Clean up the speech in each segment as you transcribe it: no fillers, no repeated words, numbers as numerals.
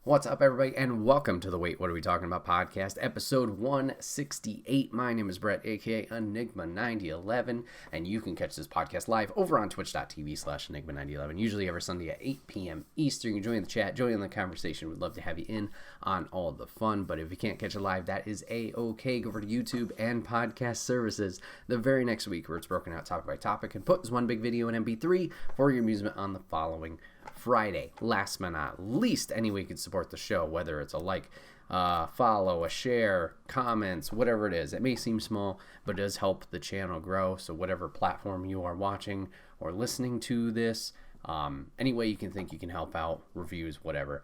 What's up, everybody, and welcome to the Wait, What Are We Talking About podcast, episode 168. My name is Bret, aka Enigma9011, and you can catch this podcast live over on twitch.tv/Enigma9011, usually every Sunday at 8 p.m. Eastern. You can join the chat, join the conversation. We'd love to have you in on all the fun, but if you can't catch it live, that is a-okay. Go over to YouTube and podcast services the very next week, where it's broken out topic by topic and put as one big video in MP3 for your amusement on the following Friday. Last but not least, any way you can support the show, whether it's a like, follow, a share, comments, whatever it is. It may seem small, but it does help the channel grow. So whatever platform you are watching or listening to this, any way you can think you can help out, reviews, whatever.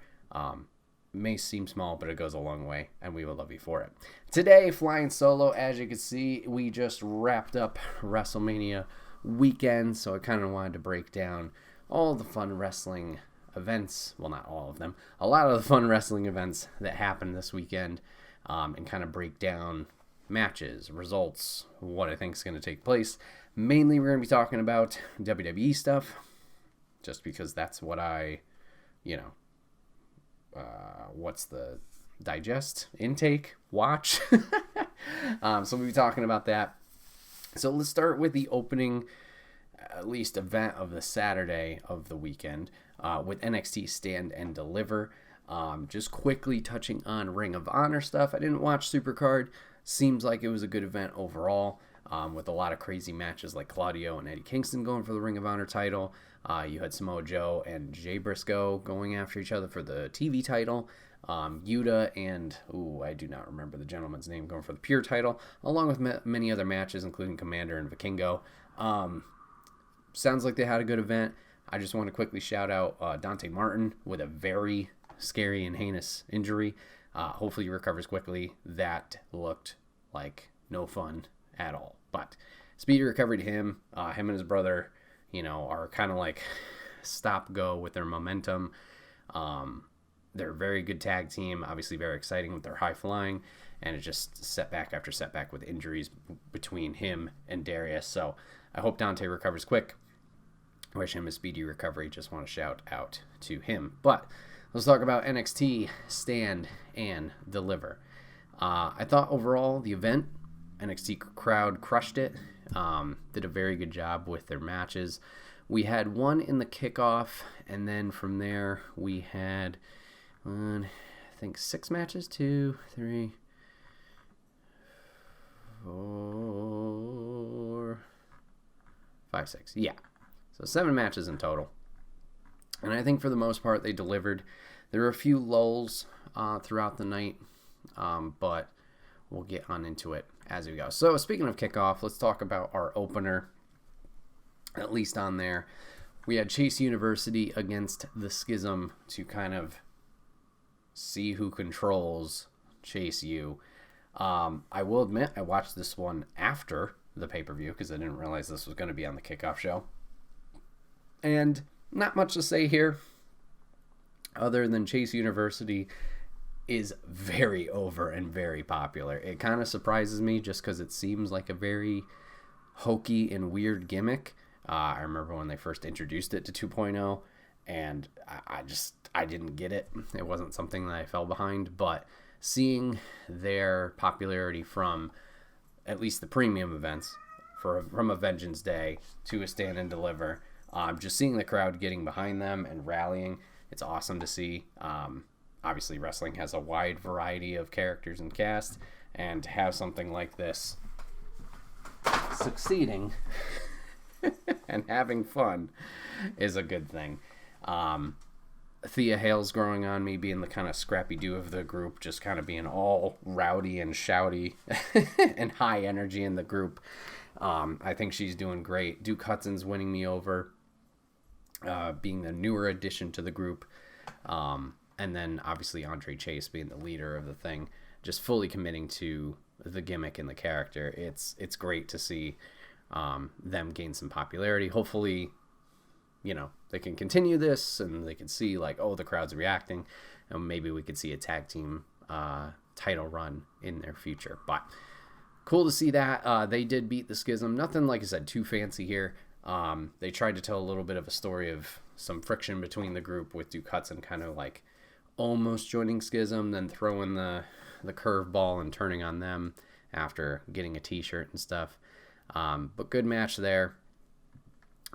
May seem small, but it goes a long way, and we would love you for it. Today, flying solo, as you can see, we just wrapped up Wrestlemania weekend, so I kind of wanted to break down all the fun wrestling events, well, not all of them, a lot of the fun wrestling events that happened this weekend, and kind of break down matches, results, what I think is going to take place. Mainly, we're going to be talking about WWE stuff, just because that's what I, what's the digest, intake, watch. So we'll be talking about that. So let's start with the opening at least event of the Saturday of the weekend, with NXT Stand and Deliver. Just quickly touching on Ring of Honor stuff. I didn't watch Supercard. Seems like it was a good event overall, with a lot of crazy matches like Claudio and Eddie Kingston going for the Ring of Honor title. You had Samoa Joe and Jay Briscoe going after each other for the TV title. Yuta and, I do not remember the gentleman's name, going for the Pure title, along with many other matches, including Commander and Vikingo. Sounds like they had a good event. I just want to quickly shout out Dante Martin with a very scary and heinous injury. Hopefully he recovers quickly. That looked like no fun at all. But speedy recovery to him. Him and his brother, are kind of like stop-go with their momentum. They're a very good tag team. Obviously very exciting with their high flying. And it's just setback after setback with injuries between him and Darius. So I hope Dante recovers quick. I wish him a speedy recovery. Just want to shout out to him. But let's talk about NXT Stand and Deliver. I thought overall the event, NXT crowd crushed it. Did a very good job with their matches. We had one in the kickoff, and then from there we had, I think 6 matches. 2, 3, 4, 5, 6. Yeah. So 7 matches in total. And I think for the most part they delivered. There were a few lulls throughout the night, but we'll get on into it as we go. So speaking of kickoff, let's talk about our opener. At least on there, we had Chase University against the Schism to kind of see who controls Chase U. I will admit I watched this one after the pay-per-view because I didn't realize this was going to be on the kickoff show. And not much to say here other than Chase University is very over and very popular. It kind of surprises me just because it seems like a very hokey and weird gimmick. I remember when they first introduced it to 2.0, and I didn't get it. It wasn't something that I fell behind, but seeing their popularity from at least the premium events, from a Vengeance Day to a Stand and Deliver, just seeing the crowd getting behind them and rallying, it's awesome to see. Obviously, wrestling has a wide variety of characters and cast, and to have something like this succeeding and having fun is a good thing. Thea Hale's growing on me, being the kind of scrappy-do of the group, just kind of being all rowdy and shouty and high energy in the group. I think she's doing great. Duke Hudson's winning me over, being the newer addition to the group. And then obviously Andre Chase being the leader of the thing, just fully committing to the gimmick and the character. It's great to see them gain some popularity. Hopefully, they can continue this and they can see the crowd's reacting, and maybe we could see a tag team title run in their future. But cool to see that. They did beat the Schism. Nothing, like I said, too fancy here. They tried to tell a little bit of a story of some friction between the group, with Duke Hudson kind of almost joining Schism, then throwing the curveball and turning on them after getting a t-shirt and stuff. But good match there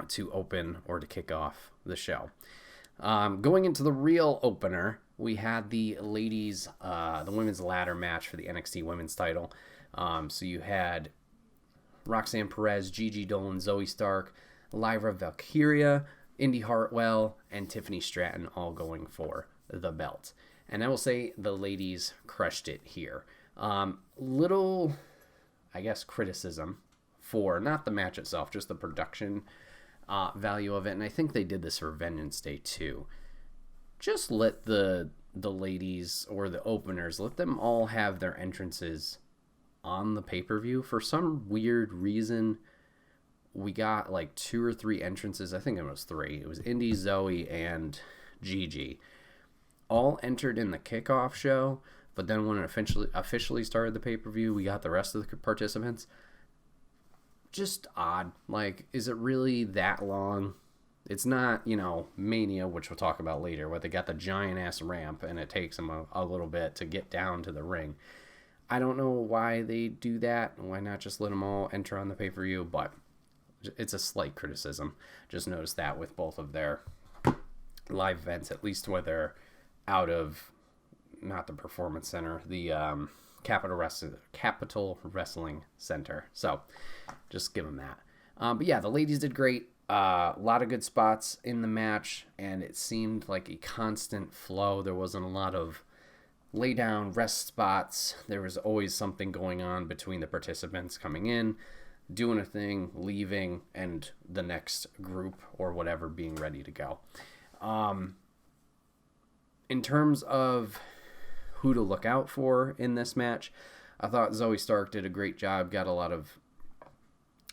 to open or to kick off the show. Going into the real opener, we had the ladies, the women's ladder match for the NXT women's title. So you had Roxanne Perez, Gigi Dolan, Zoe Stark, Lyra Valkyria, Indy Hartwell, and Tiffany Stratton all going for the belt. And I will say the ladies crushed it here. Little, I guess, criticism for not the match itself, just the production value of it. And I think they did this for Vengeance Day too. Just let the ladies or the openers, let them all have their entrances on the pay-per-view. For some weird reason, we got like 2 or 3 entrances. I think it was 3. It was Indy, Zoe, and Gigi. All entered in the kickoff show, but then when it officially started the pay-per-view, we got the rest of the participants. Just odd. Like, is it really that long? It's not, Mania, which we'll talk about later, where they got the giant-ass ramp, and it takes them a little bit to get down to the ring. I don't know why they do that. Why not just let them all enter on the pay-per-view? But it's a slight criticism. Just noticed that with both of their live events, at least where they're out of, not the Performance Center, the Capital Wrestling Center. So just give them that. But yeah, the ladies did great. A lot of good spots in the match, and it seemed like a constant flow. There wasn't a lot of lay down, rest spots. There was always something going on between the participants coming in, doing a thing, leaving, and the next group or whatever being ready to go. In terms of who to look out for in this match, I thought Zoe Stark did a great job, got a lot of,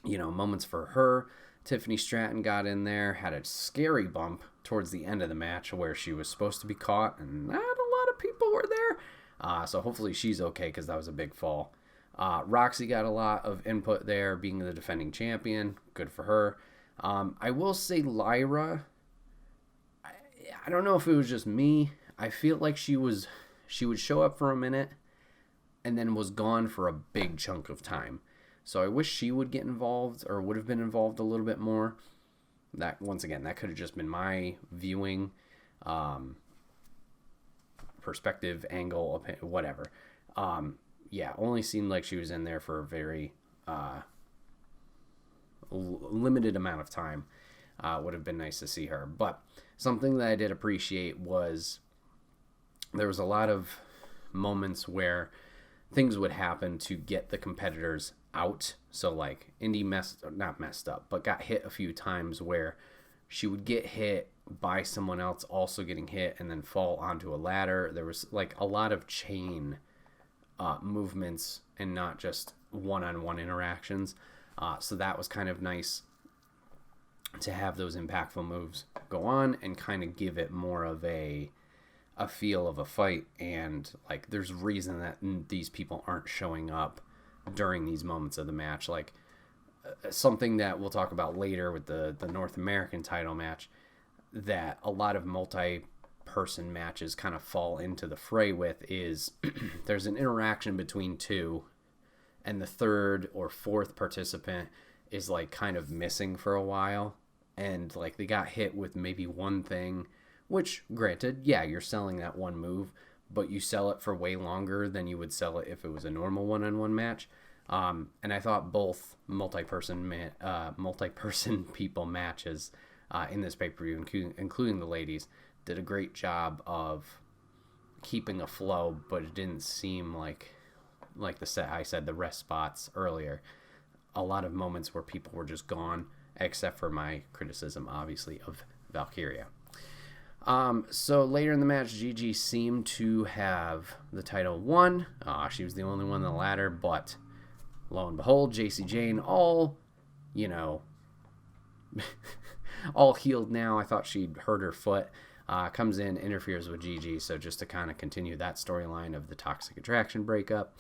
moments for her. Tiffany Stratton got in there, had a scary bump towards the end of the match where she was supposed to be caught, and not a lot of people were there. So hopefully she's okay, because that was a big fall. Roxy got a lot of input there, being the defending champion. Good for her. I will say Lyra, I don't know if it was just me. I feel like she would show up for a minute and then was gone for a big chunk of time. So I wish she would get involved, or would have been involved a little bit more. That, once again, that could have just been my viewing perspective, angle, whatever. Only seemed like she was in there for a very limited amount of time. Would have been nice to see her. But something that I did appreciate was there was a lot of moments where things would happen to get the competitors out. So like Indy not messed up, but got hit a few times where she would get hit by someone else also getting hit and then fall onto a ladder. There was like a lot of chain movements and not just one-on-one interactions. So that was kind of nice to have those impactful moves go on and kind of give it more of a feel of a fight. And like, there's reason that these people aren't showing up during these moments of the match. Like something that we'll talk about later with the North American title match, that a lot of multi-person matches kind of fall into the fray with, is there's an interaction between two, and the third or fourth participant is like kind of missing for a while, and like they got hit with maybe one thing, which granted, yeah, you're selling that one move, but you sell it for way longer than you would sell it if it was a normal one-on-one match. And I thought both multi-person people matches in this pay-per-view, including the ladies, did a great job of keeping a flow, but it didn't seem like I said, the rest spots earlier, a lot of moments where people were just gone, except for my criticism, obviously, of Valkyria. So later in the match, Gigi seemed to have the title won. She was the only one on the ladder, but lo and behold, JC Jane, all healed now. I thought she'd hurt her foot. Comes in, interferes with Gigi. So just to kind of continue that storyline of the Toxic Attraction breakup,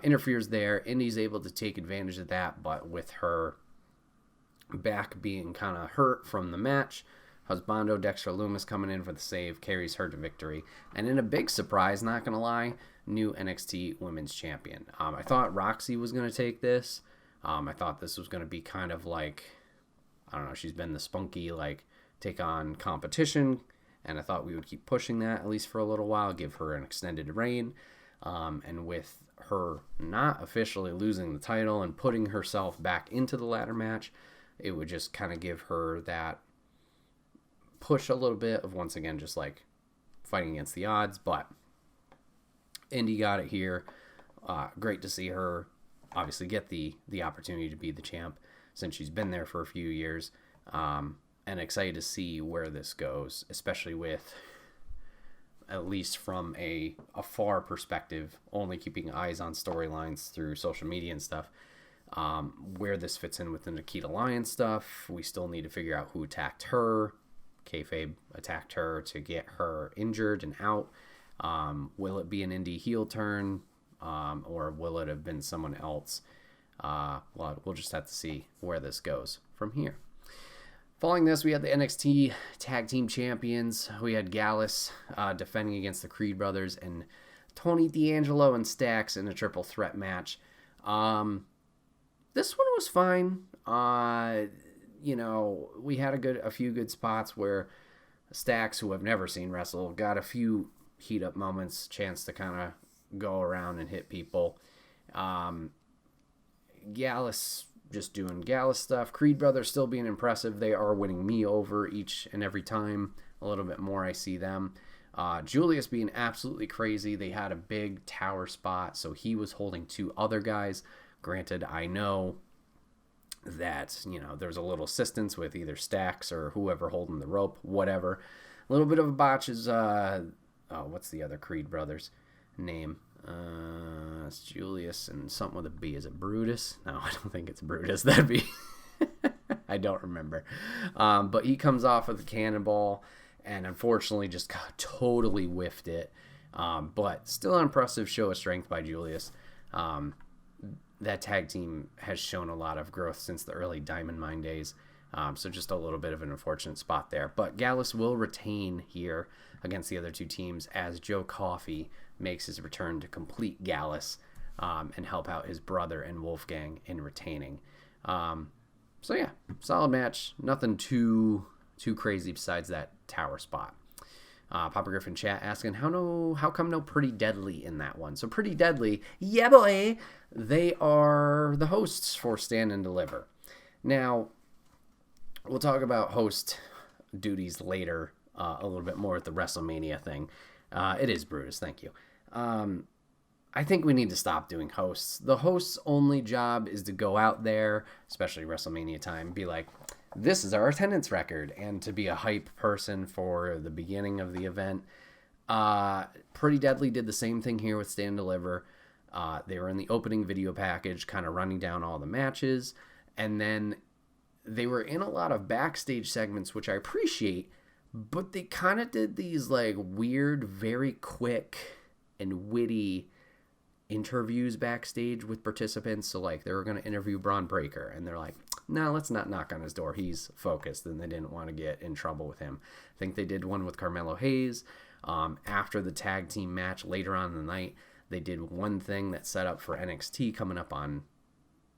interferes there. Indy's able to take advantage of that, but with her back being kind of hurt from the match, Husbando Dexter Loomis coming in for the save, carries her to victory. And in a big surprise, not going to lie, new NXT Women's Champion. I thought Roxy was going to take this. I thought this was going to be kind of like, I don't know, she's been the spunky, like, take on competition. And I thought we would keep pushing that at least for a little while, give her an extended reign. And with her not officially losing the title and putting herself back into the ladder match, it would just kind of give her that push a little bit of, once again, just like fighting against the odds. But Indy got it here. Great to see her obviously get the opportunity to be the champ since she's been there for a few years. And excited to see where this goes, especially with, at least from a far perspective, only keeping eyes on storylines through social media and stuff, where this fits in with the Nikita Lyons stuff. We still need to figure out who attacked her. Kayfabe attacked her to get her injured and out. Will it be an indie heel turn, or will it have been someone else? Well, we'll just have to see where this goes from here. Following this, we had the NXT Tag Team Champions. We had Gallus defending against the Creed Brothers and Tony D'Angelo and Stax in a triple threat match. This one was fine. We had a few good spots where Stax, who I've never seen wrestle, got a few heat up moments, chance to kind of go around and hit people. Gallus just doing Gallus stuff. Creed Brothers still being impressive. They are winning me over each and every time. A little bit more I see them. Julius being absolutely crazy. They had a big tower spot, so he was holding two other guys. Granted, I know that, there was a little assistance with either Stax or whoever holding the rope, whatever. A little bit of a botch is, what's the other Creed Brothers name? It's Julius and something with a B. Is it Brutus? No, I don't think it's Brutus. That'd be... I don't remember. But he comes off with the cannonball and unfortunately just totally whiffed it. But still an impressive show of strength by Julius. That tag team has shown a lot of growth since the early Diamond Mine days. So just a little bit of an unfortunate spot there. But Gallus will retain here against the other two teams as Joe Coffey makes his return to complete Gallus and help out his brother and Wolfgang in retaining. So yeah, solid match. Nothing too crazy besides that tower spot. Papa Griffin chat asking, how come no Pretty Deadly in that one? So Pretty Deadly, yeah boy, they are the hosts for Stand and Deliver. Now, we'll talk about host duties later a little bit more at the WrestleMania thing. It is Brutus, thank you. I think we need to stop doing hosts. The host's only job is to go out there, especially WrestleMania time, be like, this is our attendance record, and to be a hype person for the beginning of the event. Pretty Deadly did the same thing here with Stand and Deliver. They were in the opening video package, kind of running down all the matches, and then they were in a lot of backstage segments, which I appreciate, but they kind of did these like weird, very quick and witty interviews backstage with participants. So like they were going to interview Braun Breaker, and they're like, no, let's not knock on his door. He's focused, and they didn't want to get in trouble with him. I think they did one with Carmelo Hayes. After the tag team match later on in the night, they did one thing that set up for NXT coming up on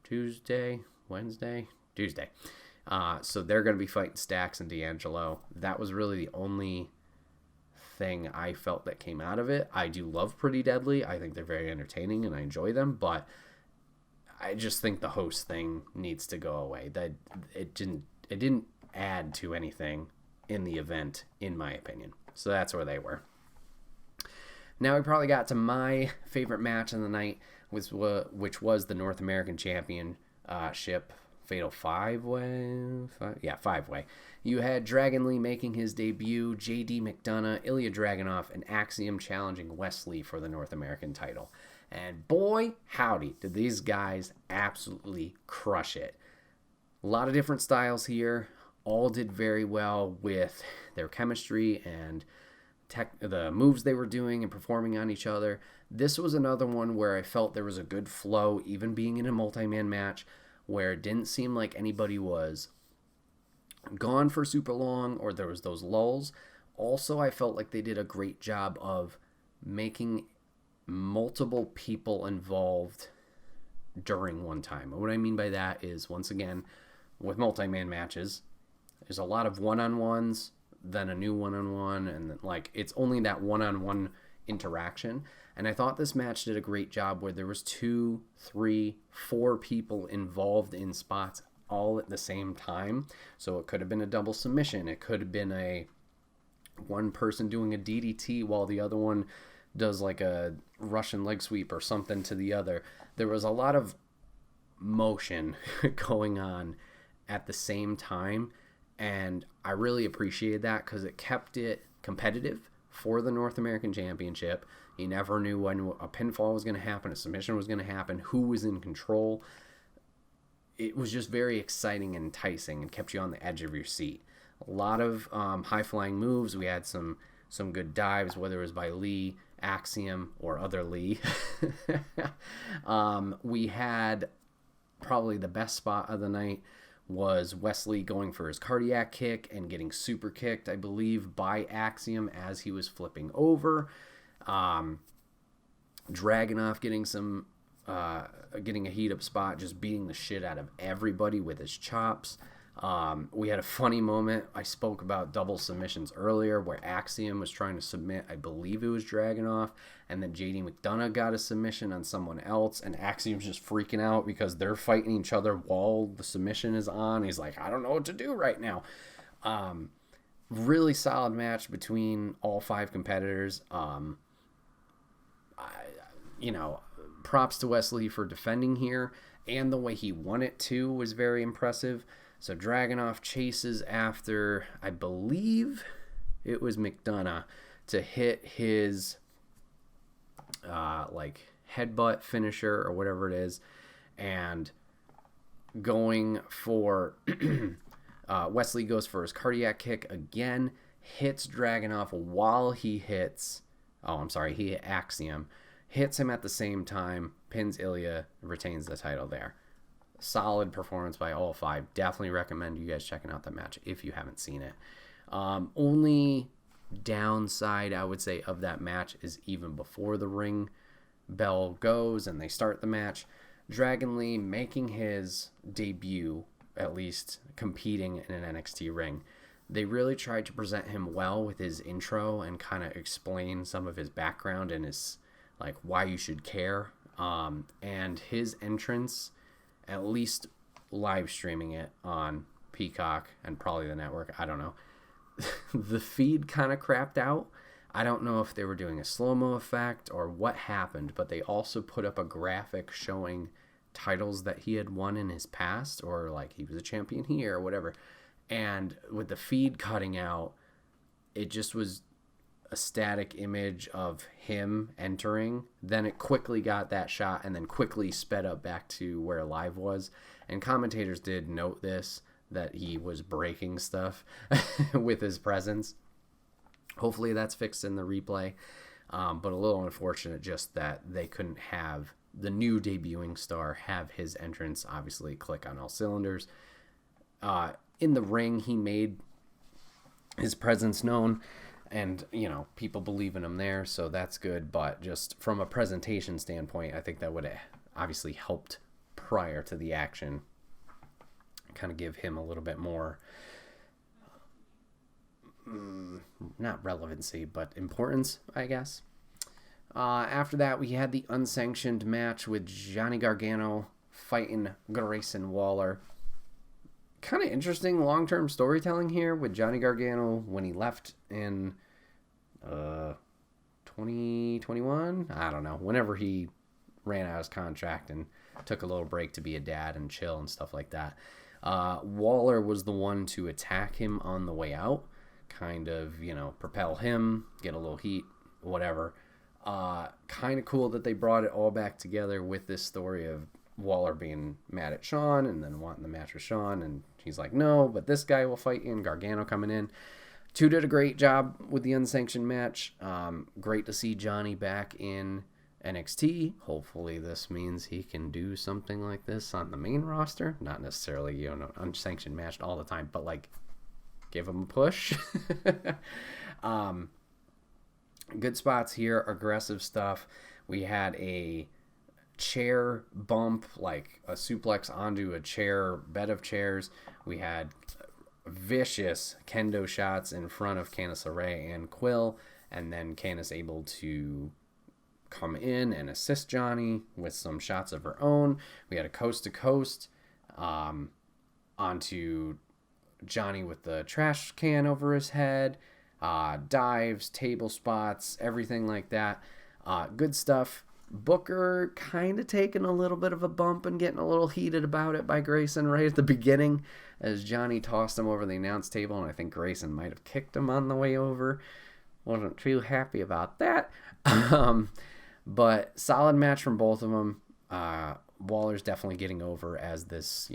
Tuesday. So they're going to be fighting Stax and D'Angelo. That was really the only thing I felt that came out of it. I do love Pretty Deadly. I think they're very entertaining and I enjoy them, but I just think the host thing needs to go away. That it didn't add to anything in the event, in my opinion. So that's where they were. Now we probably got to my favorite match of the night, which was the North American Championship Fatal 5-way. Five-way. You had Dragon Lee making his debut, JD McDonough, Ilya Dragunov, and Axiom challenging Wesley for the North American title. And boy, howdy, did these guys absolutely crush it. A lot of different styles here. All did very well with their chemistry and the moves they were doing and performing on each other. This was another one where I felt there was a good flow, even being in a multi-man match, where it didn't seem like anybody was gone for super long or there was those lulls. Also, I felt like they did a great job of making multiple people involved during one time. And what I mean by that is, once again, with multi-man matches, there's a lot of one-on-ones, then a new one-on-one, and then, like, it's only that one-on-one interaction. And I thought this match did a great job where there was 2, 3, 4 people involved in spots all at the same time. So it could have been a double submission. It could have been a one person doing a DDT while the other one does like a Russian leg sweep or something to the other. There was a lot of motion going on at the same time, and I really appreciated that because it kept it competitive for the North American Championship. You never knew when a pinfall was going to happen, a submission was going to happen, who was in control. It was just very exciting and enticing and kept you on the edge of your seat. A lot of high-flying moves. We had some good dives, whether it was by Lee, Axiom, or other Lee. We had probably the best spot of the night was Wesley going for his cardiac kick and getting super kicked, I believe, by Axiom as he was flipping over. Dragunov getting a heat-up spot, just beating the shit out of everybody with his chops. We had a funny moment. I spoke about double submissions earlier where Axiom was trying to submit, I believe it was Dragunov, and then JD McDonough got a submission on someone else, and Axiom's just freaking out because they're fighting each other while the submission is on. He's like, I don't know what to do right now. Really solid match between all 5 competitors. Props to Wesley for defending here, and the way he won it too was very impressive. So Dragunov chases after, I believe it was McDonough, to hit his headbutt finisher or whatever it is, and going for Wesley goes for his cardiac kick again, hits Dragunov while he hit Axiom, hits him at the same time, pins Ilya, retains the title there. Solid performance by all 5. Definitely recommend you guys checking out that match if you haven't seen it. Only downside, I would say, of that match is even before the ring bell goes and they start the match, Dragon Lee making his debut, at least competing in an NXT ring. They really tried to present him well with his intro and kind of explain some of his background and his, like, why you should care. And his entrance, at least live streaming it on Peacock and probably the network, I don't know. The feed kind of crapped out. I don't know if they were doing a slow-mo effect or what happened, but they also put up a graphic showing titles that he had won in his past, or like he was a champion here or whatever. And with the feed cutting out, it just was a static image of him entering. Then it quickly got that shot and then quickly sped up back to where live was. And commentators did note this, that he was breaking stuff with his presence. Hopefully that's fixed in the replay. But a little unfortunate just that they couldn't have the new debuting star have his entrance obviously click on all cylinders. In the ring, he made his presence known. And, people believe in him there, so that's good. But just from a presentation standpoint, I think that would have obviously helped prior to the action. Kind of give him a little bit more, not relevancy, but importance, I guess. After that, we had the unsanctioned match with Johnny Gargano fighting Grayson Waller. Kind of interesting long-term storytelling here with Johnny Gargano when he left in 2021. I don't know. Whenever he ran out of his contract and took a little break to be a dad and chill and stuff like that. Waller was the one to attack him on the way out, kind of, propel him, get a little heat, whatever. Kind of cool that they brought it all back together with this story of Waller being mad at Shawn and then wanting the match with Shawn, and he's like, no, but this guy will fight you, and Gargano coming in. 2 did a great job with the unsanctioned match. Great to see Johnny back in NXT. Hopefully this means he can do something like this on the main roster. Not necessarily, unsanctioned match all the time, but like give him a push. Good spots here, aggressive stuff. We had a chair bump, like a suplex onto a chair, bed of chairs. We had vicious kendo shots in front of Candice LeRae and Quill, and then Candice able to come in and assist Johnny with some shots of her own. We had a coast to coast onto Johnny with the trash can over his head, dives, table spots, everything like that. Good stuff. Booker kind of taking a little bit of a bump and getting a little heated about it by Grayson right at the beginning as Johnny tossed him over the announce table, and I think Grayson might have kicked him on the way over. Wasn't too happy about that. But solid match from both of them. Waller's definitely getting over as this,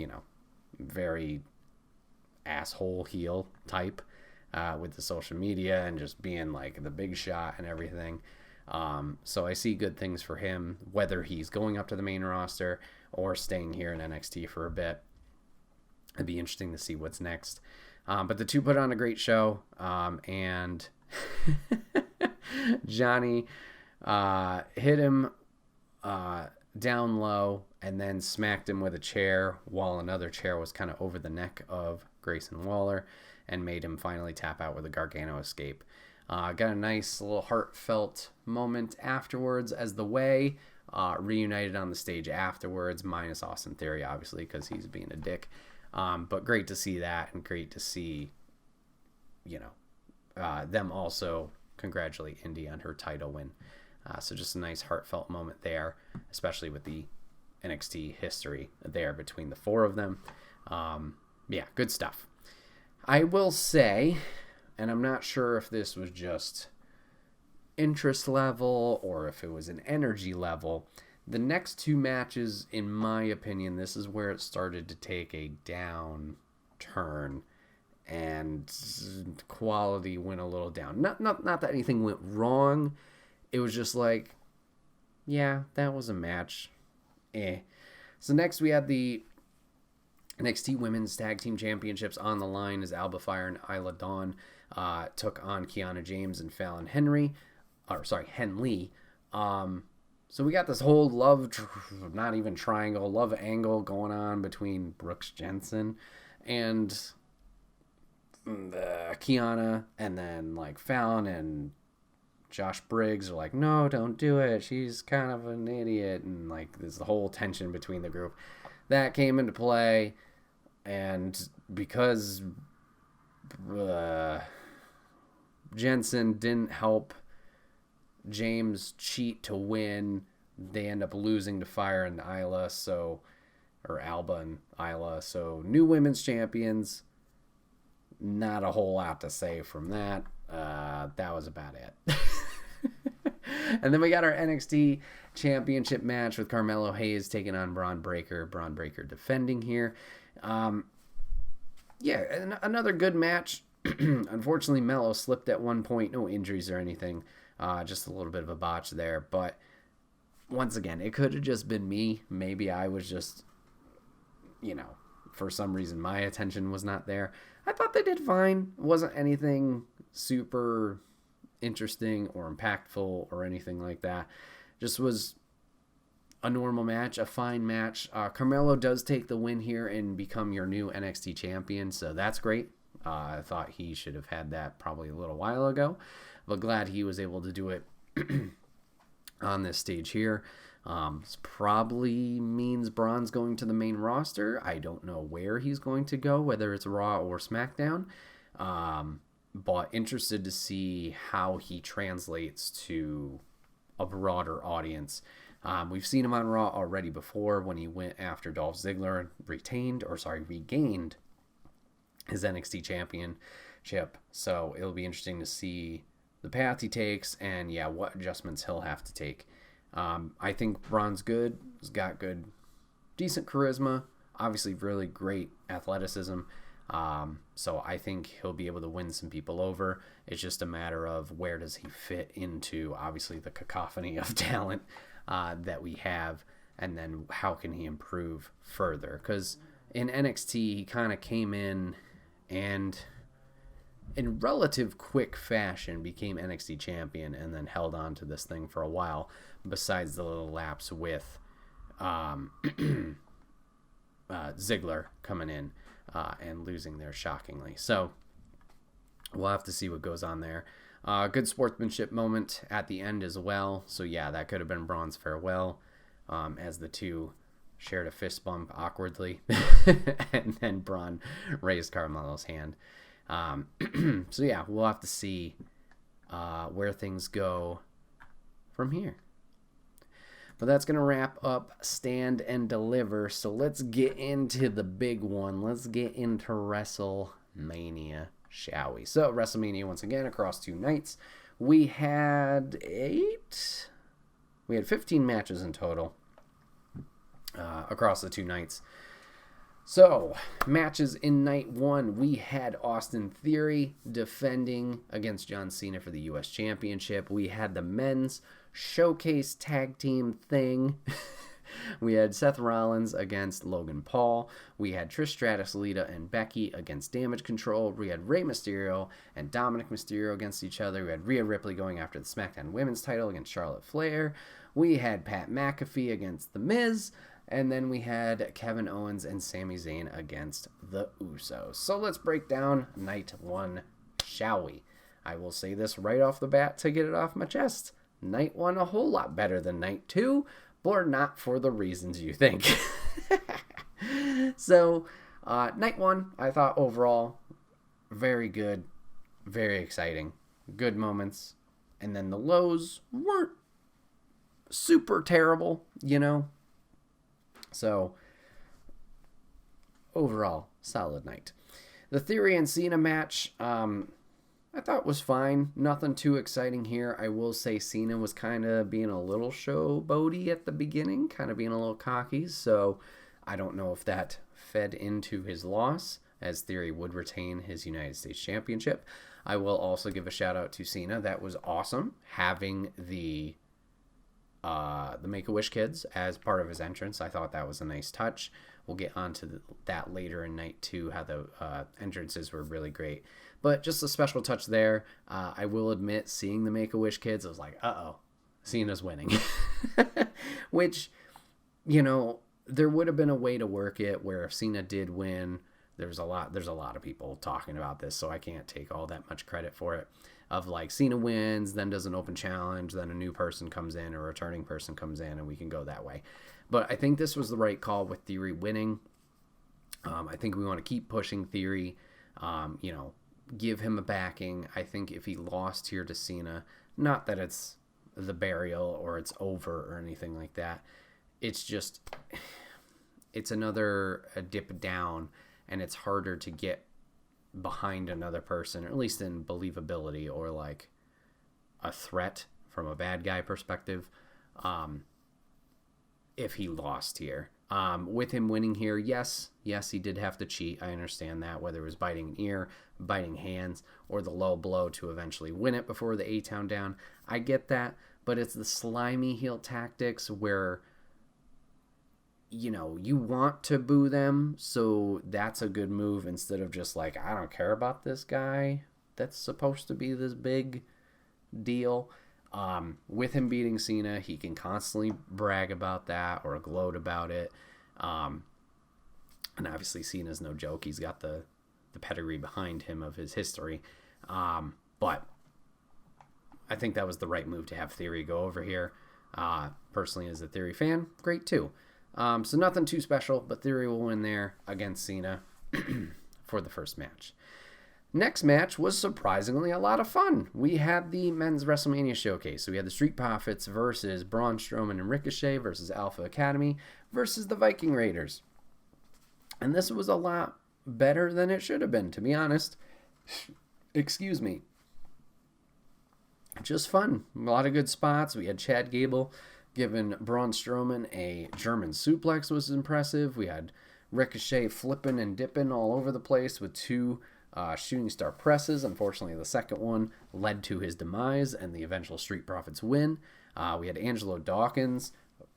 very asshole heel type with the social media and just being like the big shot and everything. So I see good things for him, whether he's going up to the main roster or staying here in NXT for a bit. It'd be interesting to see what's next. But the two put on a great show, and Johnny hit him down low and then smacked him with a chair while another chair was kind of over the neck of Grayson Waller and made him finally tap out with a Gargano escape. Got a nice little heartfelt moment afterwards as the Way reunited on the stage afterwards, minus Austin Theory, obviously, because he's being a dick. But great to see that, and great to see, them also congratulate Indy on her title win. So just a nice heartfelt moment there, especially with the NXT history there between the four of them. Good stuff. I will say, and I'm not sure if this was just interest level or if it was an energy level, the next two matches, in my opinion, this is where it started to take a down turn and quality went a little down. Not that anything went wrong. It was just like, yeah, that was a match. So next we had the NXT Women's Tag Team Championships on the line as Alba Fire and Isla Dawn took on Kiana James and Fallon Henley. So we got this whole love angle going on between Brooks Jensen and Kiana, and then like Fallon and Josh Briggs are like, no, don't do it. She's kind of an idiot. And like there's the whole tension between the group. That came into play. And because Jensen didn't help James cheat to win, they end up losing to Fire and Isla, or Alba and Isla. So new women's champions. Not a whole lot to say from that. That was about it. And then we got our NXT Championship match with Carmelo Hayes taking on Braun Breaker. Braun Breaker defending here. Another good match. Unfortunately, Melo slipped at one point. No injuries or anything. Just a little bit of a botch there. But once again, it could have just been me. Maybe I was just, for some reason my attention was not there. I thought they did fine. It wasn't anything super interesting or impactful or anything like that. Just was a normal match, a fine match. Carmelo does take the win here and become your new NXT champion, so that's great. I thought he should have had that probably a little while ago, but glad he was able to do it on this stage here. This probably means Braun's going to the main roster. I don't know where he's going to go, whether it's Raw or SmackDown, but interested to see how he translates to a broader audience. We've seen him on Raw already before when he went after Dolph Ziggler and regained his NXT championship. So it'll be interesting to see the path he takes and what adjustments he'll have to take. I think Braun's good. He's got decent charisma, obviously really great athleticism. So I think he'll be able to win some people over. It's just a matter of where does he fit into, obviously, the cacophony of talent that we have, and then how can he improve further? Because in NXT, he kind of came in and in relative quick fashion, became NXT champion and then held on to this thing for a while, besides the little lapse with Ziggler coming in and losing there shockingly. So we'll have to see what goes on there. Good sportsmanship moment at the end as well. So yeah, that could have been Braun's farewell, as the two shared a fist bump awkwardly, and then Braun raised Carmelo's hand. So yeah, we'll have to see where things go from here. But that's going to wrap up Stand and Deliver. So let's get into the big one. Let's get into WrestleMania, shall we? So WrestleMania, once again, across 2 nights. We had 15 matches in total across the 2 nights. So, matches in night 1, we had Austin Theory defending against John Cena for the U.S. Championship. We had the men's showcase tag team thing. We had Seth Rollins against Logan Paul. We had Trish Stratus, Lita, and Becky against Damage Control. We had Rey Mysterio and Dominic Mysterio against each other. We had Rhea Ripley going after the SmackDown Women's title against Charlotte Flair. We had Pat McAfee against The Miz. And then we had Kevin Owens and Sami Zayn against the Usos. So let's break down night 1, shall we? I will say this right off the bat to get it off my chest. Night 1 a whole lot better than night 2, but not for the reasons you think. So, night 1, I thought overall, very good, very exciting, good moments. And then the lows weren't super terrible, you know? So, overall, solid night. The Theory and Cena match, I thought was fine. Nothing too exciting here. I will say Cena was kind of being a little showboaty at the beginning, kind of being a little cocky. So, I don't know if that fed into his loss, as Theory would retain his United States Championship. I will also give a shout out to Cena. That was awesome, having the Make-A-Wish kids as part of his entrance. I thought that was a nice touch. We'll get onto that later in night 2, how the entrances were really great. But just a special touch there. I will admit, seeing the Make-A-Wish kids, I was like, uh-oh, Cena's winning. Which, you know, there would have been a way to work it where if Cena did win, there's a lot of people talking about this, so I can't take all that much credit for it. Of like Cena wins, then does an open challenge, then a new person comes in, or a returning person comes in, and we can go that way. But I think this was the right call with Theory winning. I think we want to keep pushing Theory, give him a backing. I think if he lost here to Cena, not that it's the burial or it's over or anything like that, it's just, it's another dip down, and it's harder to get behind another person, or at least in believability or like a threat from a bad guy perspective, if he lost here. With him winning here, yes, he did have to cheat. I understand that, whether it was biting an ear, biting hands, or the low blow to eventually win it before the A-Town down. I get that, but it's the slimy heel tactics where, you know, you want to boo them, so that's a good move instead of just like, I don't care about this guy that's supposed to be this big deal. With him beating Cena, he can constantly brag about that or gloat about it. And obviously Cena's no joke. He's got the pedigree behind him of his history. But I think that was the right move to have Theory go over here. Personally, as a Theory fan, great too. So nothing too special, but Theory will win there against Cena for the first match. Next match was surprisingly a lot of fun. We had the men's WrestleMania showcase. So we had the Street Profits versus Braun Strowman and Ricochet versus Alpha Academy versus the Viking Raiders. And this was a lot better than it should have been, to be honest. Excuse me. Just fun. A lot of good spots. We had Chad Gable giving Braun Strowman a German suplex, was impressive. We had Ricochet flipping and dipping all over the place with 2 shooting star presses. Unfortunately, the second one led to his demise and the eventual Street Profits win. We had Angelo Dawkins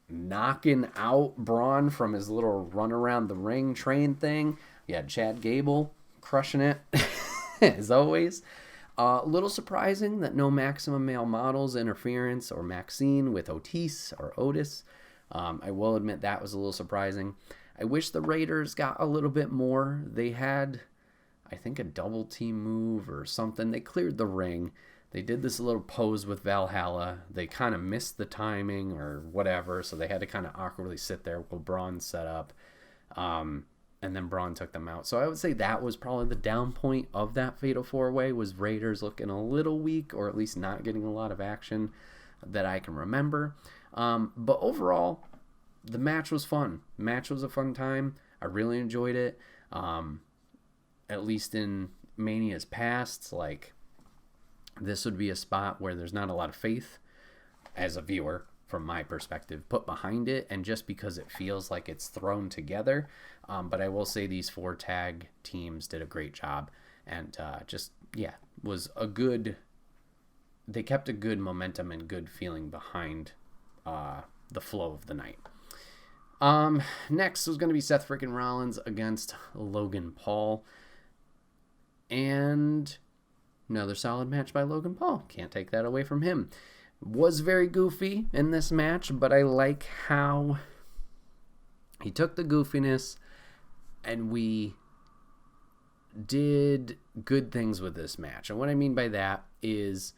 knocking out Braun from his little run around the ring train thing. We had Chad Gable crushing it. as always. A little surprising that no Maximum Male Models interference or Maxine with Otis or Otis. I will admit that was a little surprising. I wish the Raiders got a little bit more. They had, I think, a double team move or something. They cleared the ring. They did this little pose with Valhalla. They kind of missed the timing or whatever, so they had to kind of awkwardly sit there while Braun set up. And then Braun took them out. So I would say that was probably the down point of that Fatal 4-Way, was Raiders looking a little weak, or at least not getting a lot of action that I can remember. But overall, the match was fun. Match was a fun time. I really enjoyed it. At least in Mania's past, like, this would be a spot where there's not a lot of faith as a viewer, from my perspective, put behind it, and just because it feels like it's thrown together. But I will say these 4 tag teams did a great job, and was a good, they kept a good momentum and good feeling behind the flow of the night. Next was going to be Seth freaking Rollins against Logan Paul, and another solid match by Logan Paul. Can't take that away from him. Was very goofy in this match, but I like how he took the goofiness and we did good things with this match. And what I mean by that is,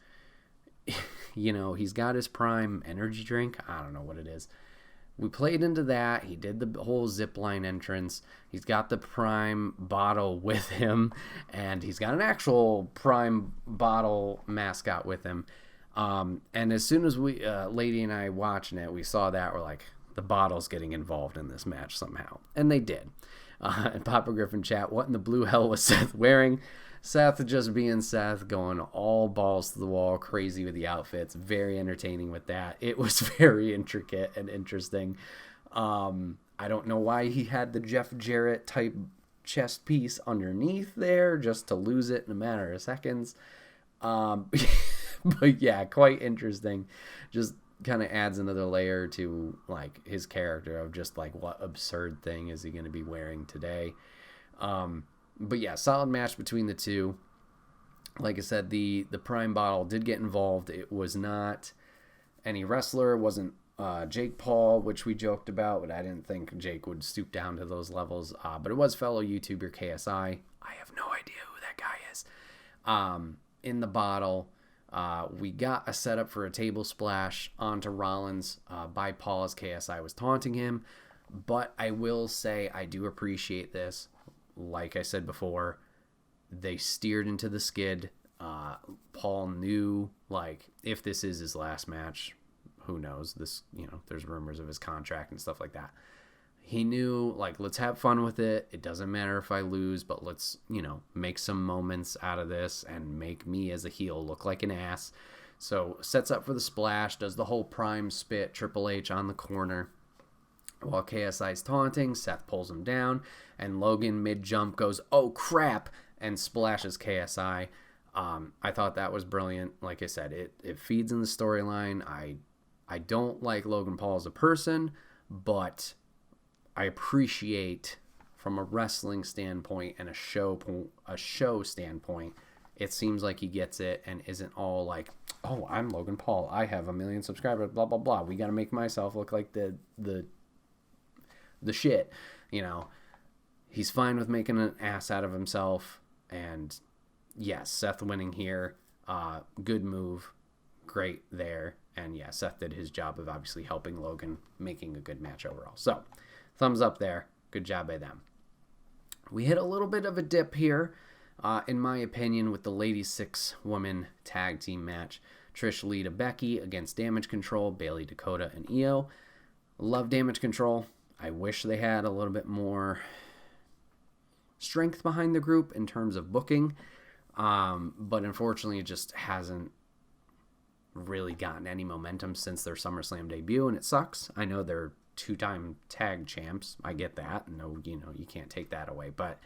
he's got his Prime energy drink. I don't know what it is. We played into that. He did the whole zipline entrance. He's got the Prime bottle with him, and he's got an actual Prime bottle mascot with him. And as soon as we, Lady and I watching it, we saw that, we're like, the bottle's getting involved in this match somehow. And they did. And Papa Griffin chat, what in the blue hell was Seth wearing? Seth just being Seth, going all balls to the wall, crazy with the outfits. Very entertaining with that. It was very intricate and interesting. I don't know why he had the Jeff Jarrett type chest piece underneath there, just to lose it in a matter of seconds. But yeah, quite interesting. Just kind of adds another layer to, like, his character of just, like, what absurd thing is he going to be wearing today. But yeah, solid match between the two. Like I said, the Prime bottle did get involved. It was not any wrestler. It wasn't Jake Paul, which we joked about, but I didn't think Jake would stoop down to those levels. But it was fellow YouTuber KSI. I have no idea who that guy is. In the bottle. We got a setup for a table splash onto Rollins by Paul as KSI was taunting him. But I will say I do appreciate this. Like I said before, they steered into the skid. Paul knew, like, if this is his last match, who knows? This, there's rumors of his contract and stuff like that. He knew, like, let's have fun with it. It doesn't matter if I lose, but let's, make some moments out of this and make me as a heel look like an ass. So sets up for the splash, does the whole Prime spit, Triple H on the corner. While KSI's taunting, Seth pulls him down, and Logan mid-jump goes, oh crap, and splashes KSI. I thought that was brilliant. Like I said, it feeds in the storyline. I don't like Logan Paul as a person, but I appreciate, from a wrestling standpoint and a show standpoint, it seems like he gets it and isn't all like, oh, I'm Logan Paul, I have 1 million subscribers, blah blah blah. We got to make myself look like the shit. He's fine with making an ass out of himself. And yes, Seth winning here, good move, great there. And yeah, Seth did his job of obviously helping Logan, making a good match overall. So thumbs up there. Good job by them. We hit a little bit of a dip here, in my opinion, with the Ladies 6-woman tag team match. Trish, Lita, Becky against Damage Control, Bayley, Dakota, and Io. Love Damage Control. I wish they had a little bit more strength behind the group in terms of booking. But unfortunately, it just hasn't really gotten any momentum since their SummerSlam debut, and it sucks. I know they're 2-time tag champs. I get that. No, you can't take that away. But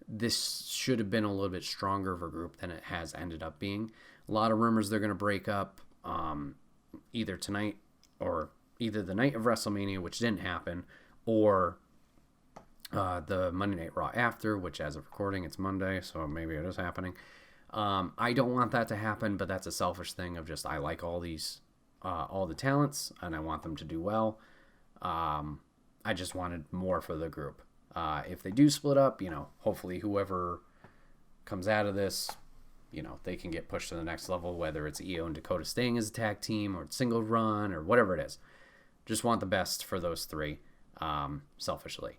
this should have been a little bit stronger of a group than it has ended up being. A lot of rumors they're going to break up either tonight or either the night of WrestleMania, which didn't happen, or the Monday Night Raw after, which as of recording, it's Monday, so maybe it is happening. I don't want that to happen, but that's a selfish thing of just I like all the talents, and I want them to do well. I just wanted more for the group. If they do split up, hopefully whoever comes out of this, they can get pushed to the next level, whether it's Io and Dakota staying as a tag team or single run or whatever it is. Just want the best for those three, selfishly.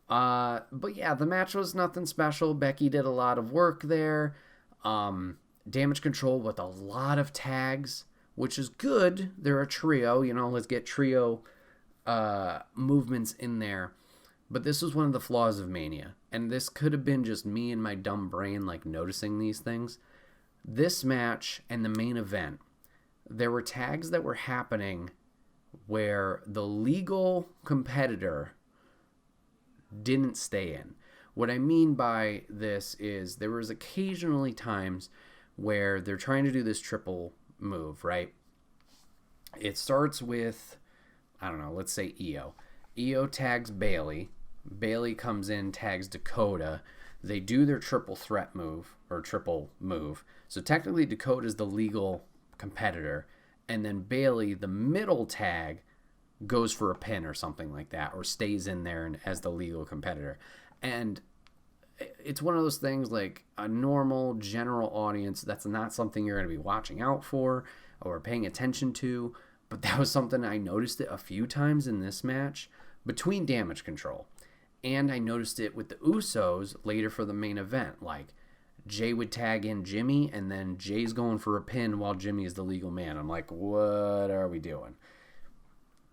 But yeah, the match was nothing special. Becky did a lot of work there. Damage Control with a lot of tags, which is good. They're a trio, let's get trio movements in there. But this was one of the flaws of Mania. And this could have been just me and my dumb brain noticing these things. This match and the main event, there were tags that were happening where the legal competitor didn't stay in. What I mean by this is there was occasionally times where they're trying to do this triple move, right? It starts with, I don't know, let's say Io. Io tags Bayley. Bayley comes in, tags Dakota. They do their triple threat move, or triple move. So technically Dakota's the legal competitor. And then Bayley, the middle tag, goes for a pin or something like that, or stays in there as the legal competitor. And it's one of those things like a normal general audience, that's not something you're going to be watching out for or paying attention to. But that was something I noticed it a few times in this match between Damage Control. And I noticed it with the Usos later for the main event. Like, Jay would tag in Jimmy, and then Jay's going for a pin while Jimmy is the legal man. I'm like, what are we doing?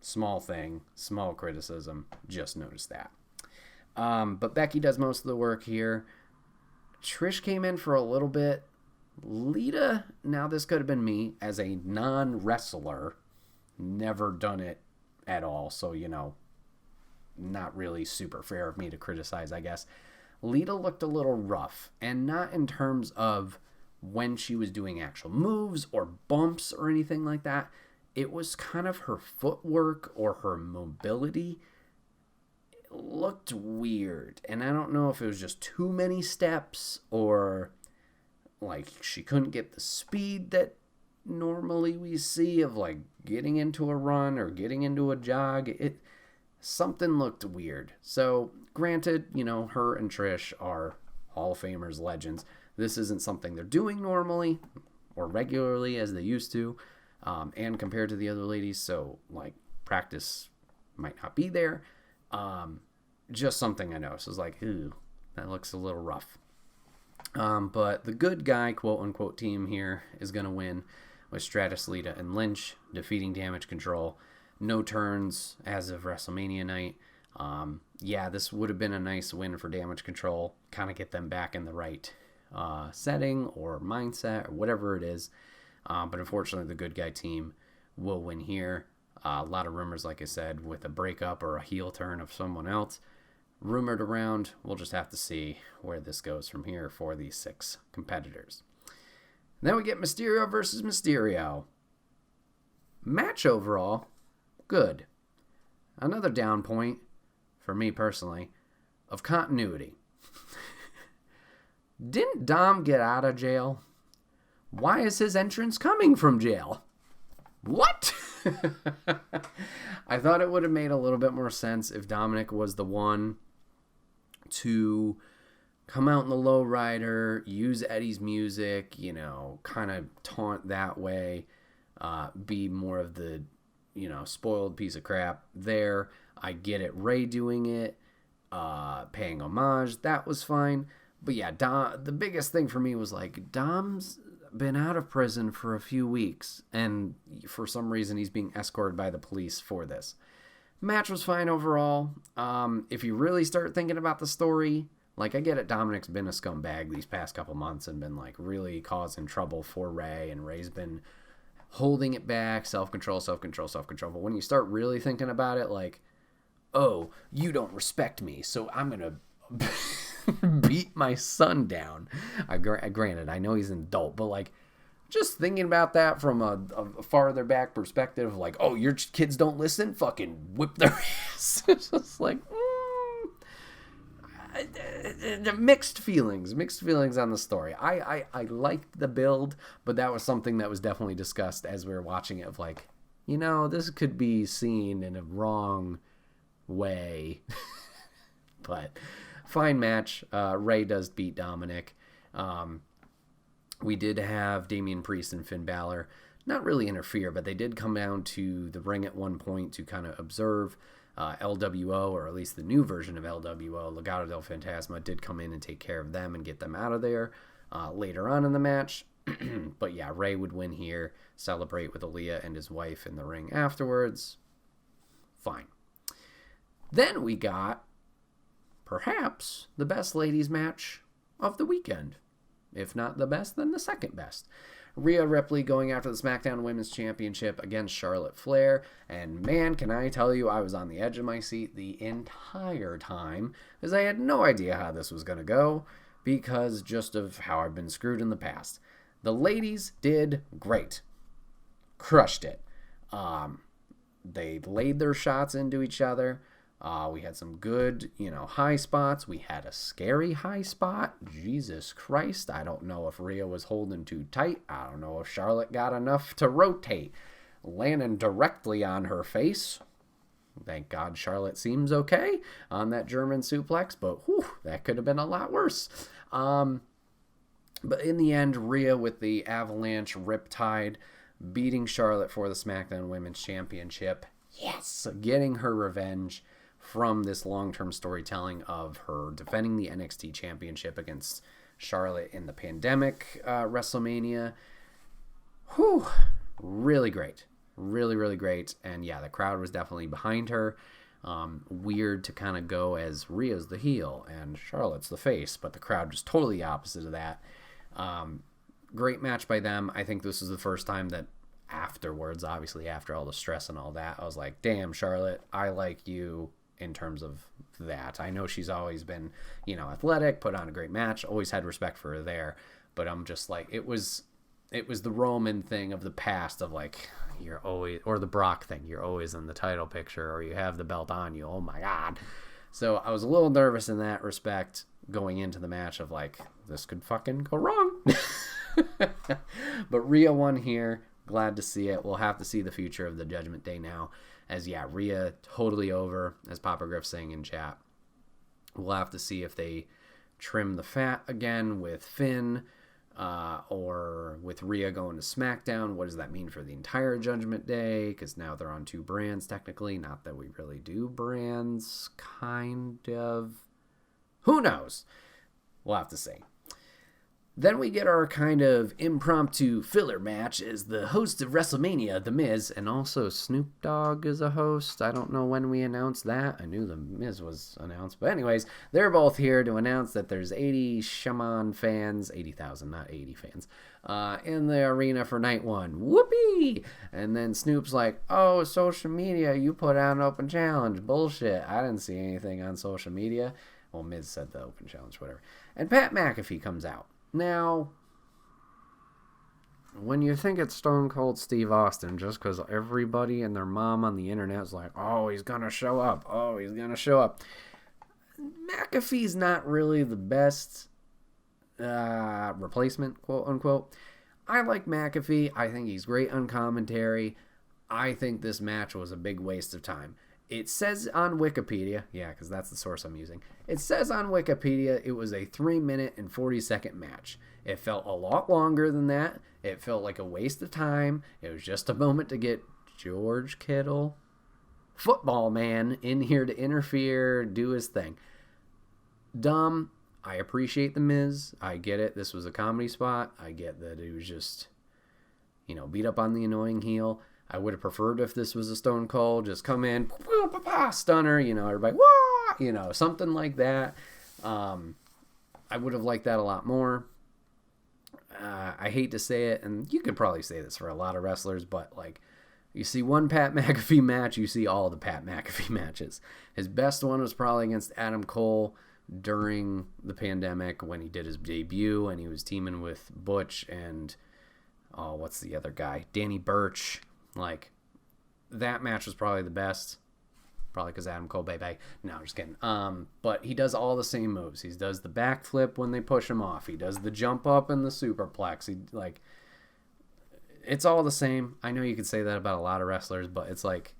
Small thing, small criticism. Just noticed that. But Becky does most of the work here. Trish came in for a little bit. Lita, now this could have been me as a non-wrestler. Never done it at all, so, not really super fair of me to criticize, I guess. Lita looked a little rough, and not in terms of when she was doing actual moves or bumps or anything like that. It was kind of her footwork or her mobility. It looked weird, and I don't know if it was just too many steps or she couldn't get the speed that normally we see of getting into a run or getting into a jog. Something looked weird. So granted, her and Trish are Hall of Famers, legends. This isn't something they're doing normally or regularly as they used to, and compared to the other ladies, so practice might not be there. Just something I noticed. I was like, ooh, that looks a little rough. But the good guy, quote unquote, team here is going to win with Stratus, Lita, and Lynch defeating Damage Control. No turns as of WrestleMania night. This would have been a nice win for Damage Control. Kind of get them back in the right setting or mindset or whatever it is. But unfortunately, the good guy team will win here. A lot of rumors, like I said, with a breakup or a heel turn of someone else. Rumored around. We'll just have to see where this goes from here for these 6 competitors. Then we get Mysterio versus Mysterio. Match overall, good. Another down point, for me personally, of continuity. Didn't Dom get out of jail? Why is his entrance coming from jail? What? I thought it would have made a little bit more sense if Dominic was the one to come out in the lowrider, use Eddie's music, kind of taunt that way, be more of the, spoiled piece of crap there. I get it. Ray doing it, paying homage, that was fine. But yeah, the biggest thing for me was Dom's been out of prison for a few weeks, and for some reason he's being escorted by the police for this. Match was fine overall. If you really start thinking about the story, I get it, Dominic's been a scumbag these past couple months and been really causing trouble for Ray, and Ray's been holding it back, self-control. But when you start really thinking about it, oh, you don't respect me, so I'm gonna beat my son down. Granted, I know he's an adult, but just thinking about that from a farther back perspective, oh, your kids don't listen, fucking whip their ass. It's just mixed feelings on the story. I liked the build, but that was something that was definitely discussed as we were watching it, of like, this could be seen in a wrong way. But fine match. Ray does beat Dominic. We did have Damian Priest and Finn Balor not really interfere, but they did come down to the ring at one point to kind of observe. LWO, or at least the new version of LWO, Legado del Fantasma, did come in and take care of them and get them out of there later on in the match. But yeah, Ray would win here, celebrate with Aaliyah and his wife in the ring afterwards. Fine. Then we got perhaps the best ladies match of the weekend. If not the best, then the second best. Rhea Ripley going after the SmackDown Women's Championship against Charlotte Flair. And man, can I tell you, I was on the edge of my seat the entire time, because I had no idea how this was going to go, because just of how I've been screwed in the past. The ladies did great. Crushed it. They laid their shots into each other. We had some good, high spots. We had a scary high spot. Jesus Christ. I don't know if Rhea was holding too tight. I don't know if Charlotte got enough to rotate. Landing directly on her face. Thank God Charlotte seems okay on that German suplex, but that could have been a lot worse. But in the end, Rhea with the avalanche riptide beating Charlotte for the SmackDown Women's Championship. Yes! Getting her revenge from this long-term storytelling of her defending the NXT Championship against Charlotte in the pandemic Wrestlemania. Really great. Really, really great. And yeah, the crowd was definitely behind her. Weird to kind of go as Rhea's the heel and Charlotte's the face, but the crowd was totally opposite of that. Great match by them. I think this is the first time that afterwards, obviously after all the stress and all that, I was like, damn, Charlotte, I like you in terms of that. I know she's always been, athletic, put on a great match, always had respect for her there, but I'm just like, it was the Roman thing of the past of like, you're always, or the Brock thing, you're always in the title picture, or you have the belt on you, oh my God. So I was a little nervous in that respect going into the match of like, this could fucking go wrong. But Rhea won here. Glad to see it. We'll have to see the future of the Judgment Day now. As yeah, Rhea totally over, as Papa Griff saying in chat. We'll have to see if they trim the fat again with Finn, or with Rhea going to SmackDown. What does that mean for the entire Judgment Day? Because now they're on two brands technically. Not that we really do brands, kind of. Who knows? We'll have to see. Then we get our kind of impromptu filler match as the host of WrestleMania, The Miz, and also Snoop Dogg is a host. I don't know when we announced that. I knew The Miz was announced. But anyways, they're both here to announce that there's 80 Shaman fans, 80,000, not 80 fans, in the arena for night one. Whoopee! And then Snoop's like, oh, social media, you put out an open challenge. Bullshit. I didn't see anything on social media. Well, Miz said the open challenge, whatever. And Pat McAfee comes out. Now, when you think it's Stone Cold Steve Austin, just because everybody and their mom on the internet is like, oh, he's going to show up. Oh, he's going to show up. McAfee's not really the best replacement, quote unquote. I like McAfee. I think he's great on commentary. I think this match was a big waste of time. It says on Wikipedia, yeah, because that's the source I'm using. It says on Wikipedia it was a 3-minute and 40-second match. It felt a lot longer than that. It felt like a waste of time. It was just a moment to get George Kittle, football man, in here to interfere, do his thing. Dumb. I appreciate The Miz. I get it. This was a comedy spot. I get that it was just, beat up on the annoying heel. I would have preferred if this was a Stone Cold, just come in, stunner, everybody, wah, something like that. I would have liked that a lot more. I hate to say it, and you could probably say this for a lot of wrestlers, but you see one Pat McAfee match, you see all the Pat McAfee matches. His best one was probably against Adam Cole during the pandemic when he did his debut, and he was teaming with Butch and, what's the other guy? Danny Burch. That match was probably the best. Probably because Adam Cole, baby. No, I'm just kidding. But he does all the same moves. He does the backflip when they push him off. He does the jump up and the superplex. It's all the same. I know you could say that about a lot of wrestlers, but it's like,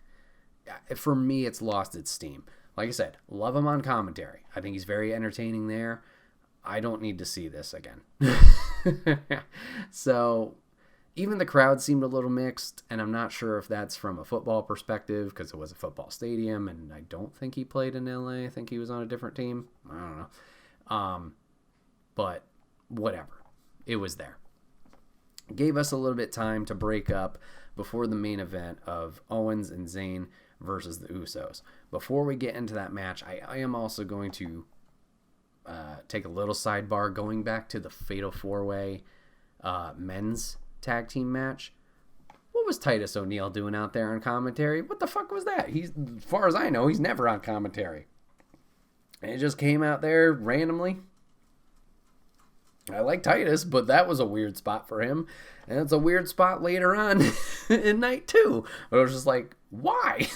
for me, it's lost its steam. Like I said, love him on commentary. I think he's very entertaining there. I don't need to see this again. So, even the crowd seemed a little mixed, and I'm not sure if that's from a football perspective, because it was a football stadium, and I don't think he played in LA. I think he was on a different team. I don't know. But whatever. It was there. Gave us a little bit time to break up before the main event of Owens and Zayn versus the Usos. Before we get into that match, I am also going to take a little sidebar going back to the Fatal 4-Way men's tag team match. What was Titus O'Neil doing out there on commentary? What the fuck was that? As far as I know, he's never on commentary. And it just came out there randomly. I like Titus, but that was a weird spot for him. And it's a weird spot later on in night 2. But I was just like, why?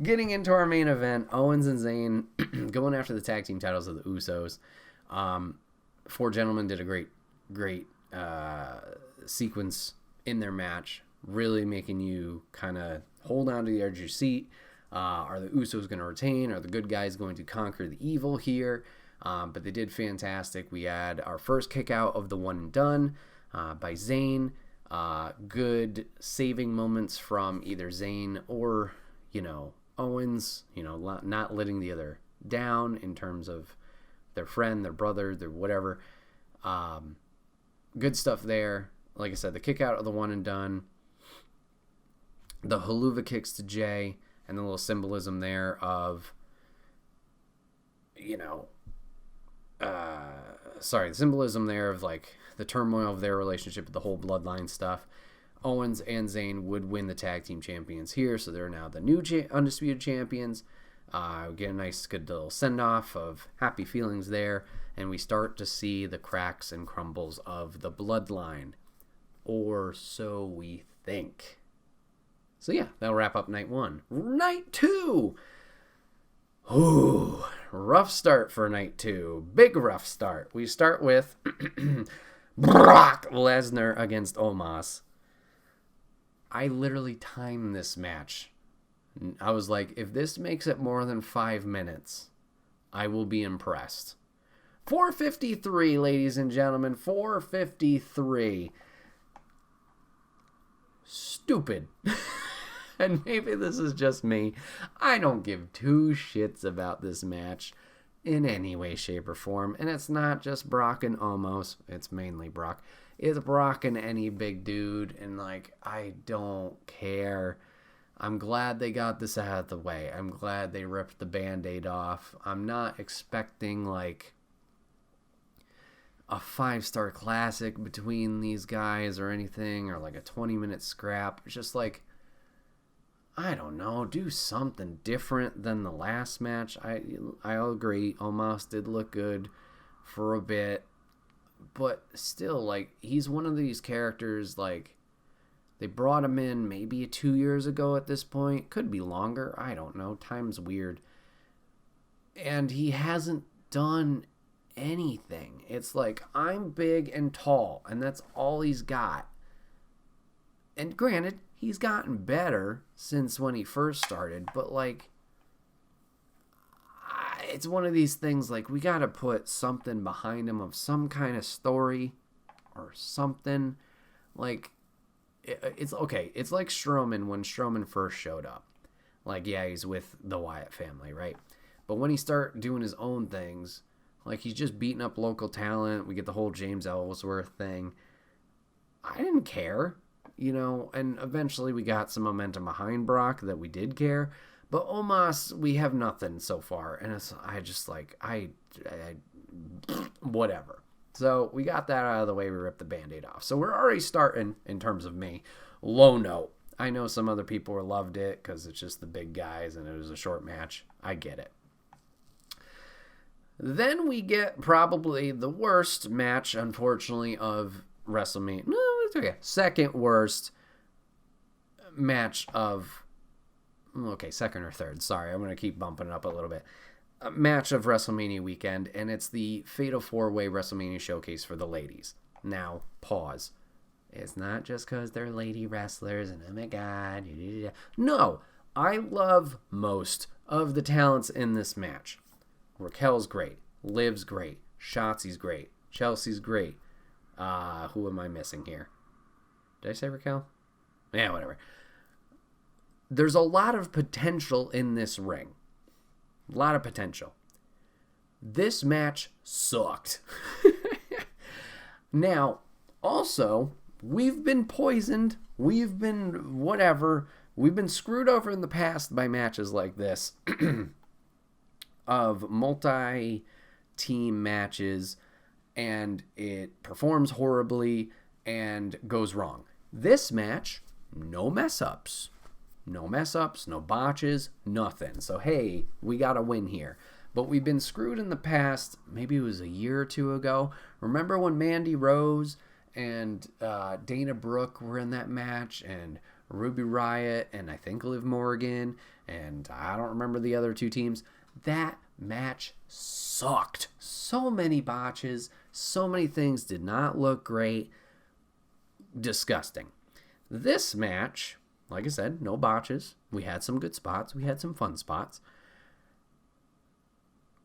Getting into our main event, Owens and Zayn going after the tag team titles of the Usos. 4 gentlemen did a great sequence in their match, really making you kind of hold on to the edge of your seat. Are the Usos going to retain? Are the good guys going to conquer the evil here? But they did fantastic. We had our first kick out of the one and done by Zayn. Good saving moments from either Zayn or, Owens, not letting the other down in terms of their friend, their brother, their whatever. Good stuff there. Like I said, the kick out of the one and done. The haluva kicks to Jay, and the little symbolism there of, the symbolism there of like the turmoil of their relationship with the whole bloodline stuff. Owens and Zayn would win the tag team champions here, so they're now the new undisputed champions. We get a nice good little send off of happy feelings there, and we start to see the cracks and crumbles of the bloodline, or so we think. So yeah, that'll wrap up night 1. Night 2. Ooh, rough start for night 2. Big rough start. We start with Brock Lesnar against Omos. I literally timed this match. I was like, if this makes it more than 5 minutes, I will be impressed. 4:53, ladies and gentlemen. 4:53. Stupid. And maybe this is just me. I don't give 2 shits about this match in any way, shape, or form. And it's not just Brock and Omos. It's mainly Brock. It's Brock and any big dude. And, I don't care. I'm glad they got this out of the way. I'm glad they ripped the Band-Aid off. I'm not expecting, a 5-star classic between these guys or anything. Or, a 20-minute scrap. It's just I don't know, do something different than the last match. I'll agree, Omos did look good for a bit, but still, he's one of these characters, they brought him in maybe 2 years ago at this point, could be longer, I don't know, time's weird, and he hasn't done anything. It's I'm big and tall, and that's all he's got. And granted, he's gotten better since when he first started, but it's one of these things we got to put something behind him of some kind of story or something. It's okay. It's like Strowman when Strowman first showed up. Yeah, he's with the Wyatt family, right? But when he started doing his own things, he's just beating up local talent. We get the whole James Ellsworth thing. I didn't care. And eventually we got some momentum behind Brock that we did care. But Omos, we have nothing so far. And whatever. So we got that out of the way. We ripped the Band-Aid off. So we're already starting, in terms of me, low note. I know some other people loved it because it's just the big guys and it was a short match. I get it. Then we get probably the worst match, unfortunately, of WrestleMania. No, it's okay. Second worst match of okay, second or third. Sorry, I'm going to keep bumping it up a little bit. A match of WrestleMania weekend, and it's the Fatal 4-Way WrestleMania Showcase for the ladies. Now, pause. It's not just because they're lady wrestlers and oh my god. No, I love most of the talents in this match. Raquel's great. Liv's great. Shotzi's great. Chelsea's great. Who am I missing here? Did I say Raquel? Yeah, whatever. There's a lot of potential in this ring. A lot of potential. This match sucked. Now, also, we've been poisoned. We've been whatever. We've been screwed over in the past by matches like this of multi-team matches, and it performs horribly and goes wrong. This match, no mess-ups. No mess-ups, no botches, nothing. So, hey, we got a win here. But we've been screwed in the past. Maybe it was a year or two ago. Remember when Mandy Rose and Dana Brooke were in that match, and Ruby Riott and I think Liv Morgan, and I don't remember the other two teams. That match sucked. So many botches. So many things did not look great. Disgusting. This match, like I said, no botches. We had some good spots. We had some fun spots.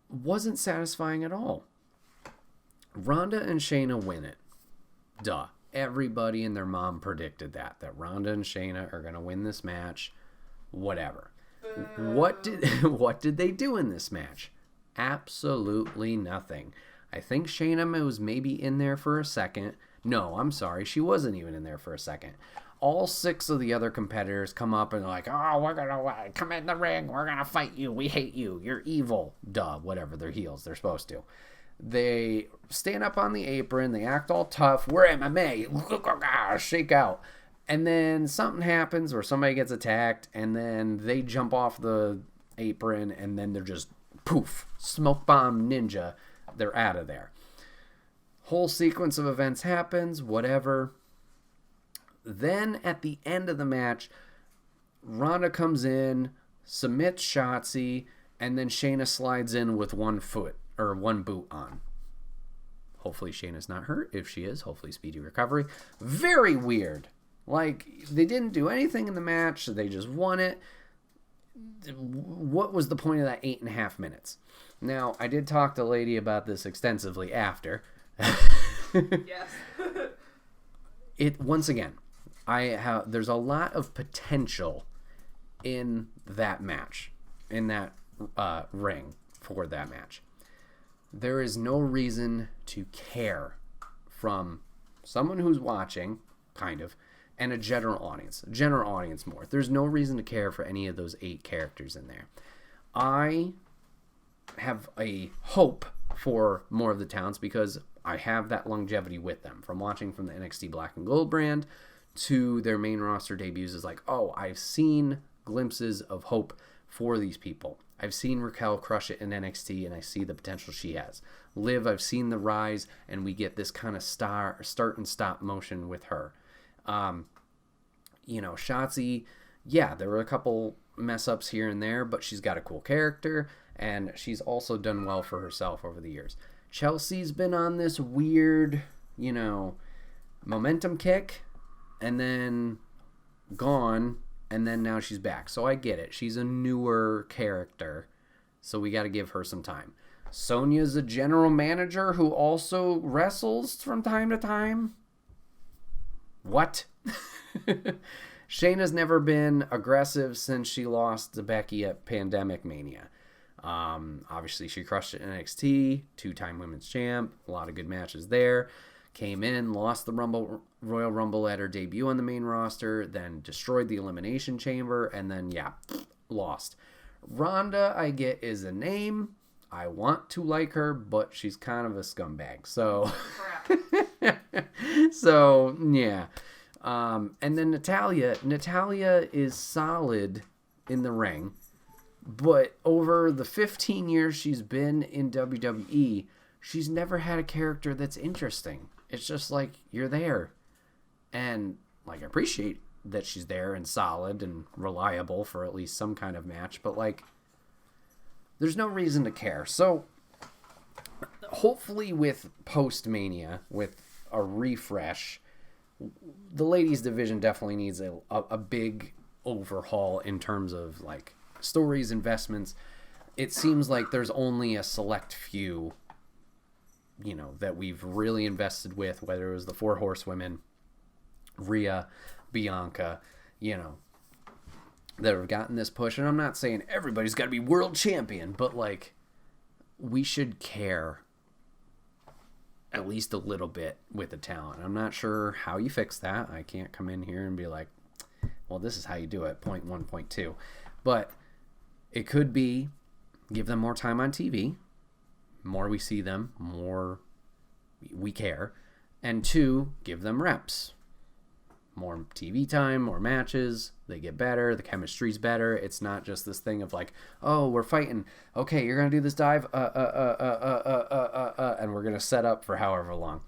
Wasn't satisfying at all. Ronda and Shayna win it. Duh. Everybody and their mom predicted that Ronda and Shayna are going to win this match. Whatever. What did they do in this match? Absolutely nothing. I think Shayna was maybe in there for a second. No, I'm sorry. She wasn't even in there for a second. All 6 of the other competitors come up and are like, oh, we're going to come in the ring. We're going to fight you. We hate you. You're evil. Duh, whatever. They're heels. They're supposed to. They stand up on the apron. They act all tough. We're MMA. Shake out. And then something happens where somebody gets attacked, and then they jump off the apron, and then they're just, poof, smoke bomb ninja. They're out of there. Whole sequence of events happens, whatever. Then at the end of the match, Ronda comes in, submits Shotzi, and then Shayna slides in with one boot on. Hopefully Shayna's not hurt. If she is, hopefully speedy recovery. Very weird. Like, they didn't do anything in the match. They just won it. What was the point of that 8.5 minutes? Now, I did talk to Lady about this extensively after. Yes. Once again, there's a lot of potential in that match, in that ring for that match. There is no reason to care from someone who's watching, kind of, and a general audience more. There's no reason to care for any of those 8 characters in there. I have a hope for more of the talents because I have that longevity with them. From watching from the NXT Black and Gold brand to their main roster debuts is like, oh, I've seen glimpses of hope for these people. I've seen Raquel crush it in NXT, and I see the potential she has. Liv, I've seen the rise, and we get this kind of start and stop motion with her. Shotzi, yeah, there were a couple mess-ups here and there, but she's got a cool character, and she's also done well for herself over the years. Chelsea's been on this weird, momentum kick, and then gone, and then now she's back. So I get it. She's a newer character, so we got to give her some time. Sonya's a general manager who also wrestles from time to time. What? Shayna's never been aggressive since she lost to Becky at Pandemic Mania. Obviously, she crushed it in NXT, 2-time women's champ, a lot of good matches there. Came in, lost the Royal Rumble at her debut on the main roster, then destroyed the Elimination Chamber, and then, lost. Ronda, I get, is a name. I want to like her, but she's kind of a scumbag. So, yeah. And then Natalya. Natalya is solid in the ring, but over the 15 years she's been in WWE, she's never had a character that's interesting. It's just like, you're there. And, I appreciate that she's there and solid and reliable for at least some kind of match, but like there's no reason to care. So hopefully with post-Mania, with a refresh, the ladies division definitely needs a big overhaul in terms of like stories, investments. It seems like there's only a select few, you know, that we've really invested with, whether it was the 4 horsewomen, Rhea, Bianca, you know, that have gotten this push. And I'm not saying everybody's got to be world champion, but like we should care at least a little bit with the talent. I'm not sure how you fix that. I can't come in here and be like, well, this is how you do it, point 1, point 2. But it could be give them more time on TV. More we see them, more we care. And 2, give them reps. More TV time, more matches, they get better, the chemistry's better. It's not just this thing of like, oh, we're fighting. Okay, you're going to do this dive, and we're going to set up for however long.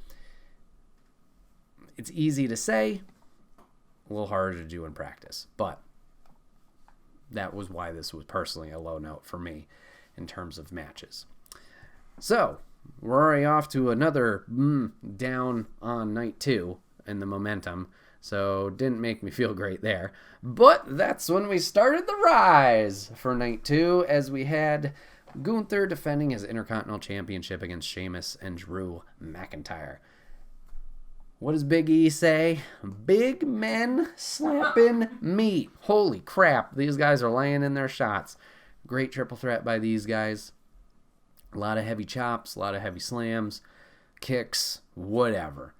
It's easy to say, a little harder to do in practice, but that was why this was personally a low note for me in terms of matches. So, we're already off to another down on night 2 in the momentum. So didn't make me feel great there. But that's when we started the rise for night 2, as we had Gunther defending his Intercontinental Championship against Sheamus and Drew McIntyre. What does Big E say? Big men slapping meat. Holy crap, these guys are laying in their shots. Great triple threat by these guys. A lot of heavy chops, a lot of heavy slams, kicks, whatever.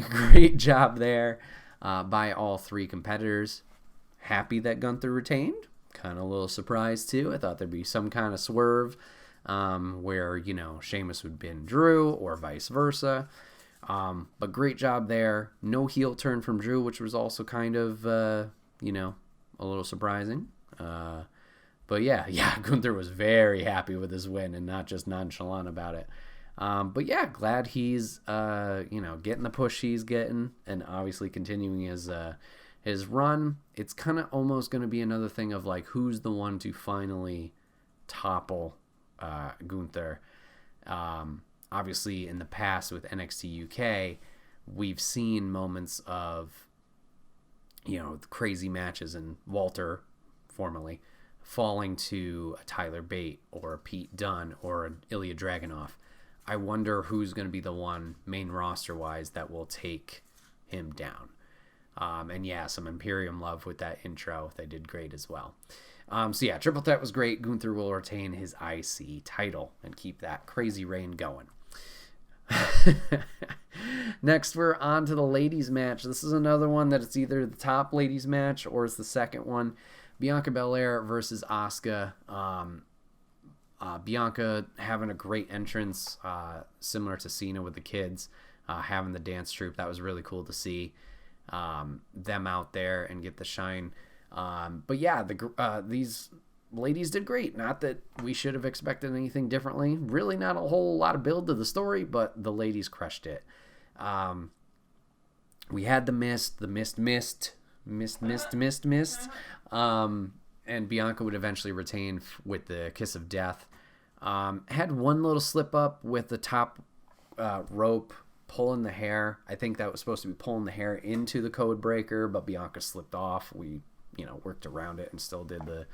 Great job there by all 3 competitors. Happy that Gunther retained. Kind of a little surprised too. I thought there'd be some kind of swerve where, you know, Sheamus would pin Drew or vice versa. But great job there. No heel turn from Drew, which was also kind of, you know, a little surprising. But yeah, Gunther was very happy with his win and not just nonchalant about it. But yeah, glad he's, you know, getting the push he's getting and obviously continuing his run. It's kind of almost going to be another thing of like, who's the one to finally topple Gunther. Obviously in the past with NXT UK, we've seen moments of, you know, crazy matches and Walter, formerly, falling to a Tyler Bate or a Pete Dunne or an Ilya Dragunov. I wonder who's going to be the one main roster-wise that will take him down. And yeah, some Imperium love with that intro. They did great as well. So yeah, triple threat was great. Gunther will retain his IC title and keep that crazy reign going. Next, we're on to the ladies match. This is another one that it's either the top ladies match or it's the second one. Bianca Belair versus Asuka. Bianca having a great entrance, similar to Cena with the kids, having the dance troupe. That was really cool to see them out there and get the shine. But yeah, these ladies did great. Not that we should have expected anything differently. Really not a whole lot of build to the story, but the ladies crushed it. We had the mist. And Bianca would eventually retain with the Kiss of Death. Had one little slip up with the top rope pulling the hair. I think that was supposed to be pulling the hair into the code breaker, but Bianca slipped off. We, you know, worked around it and still did the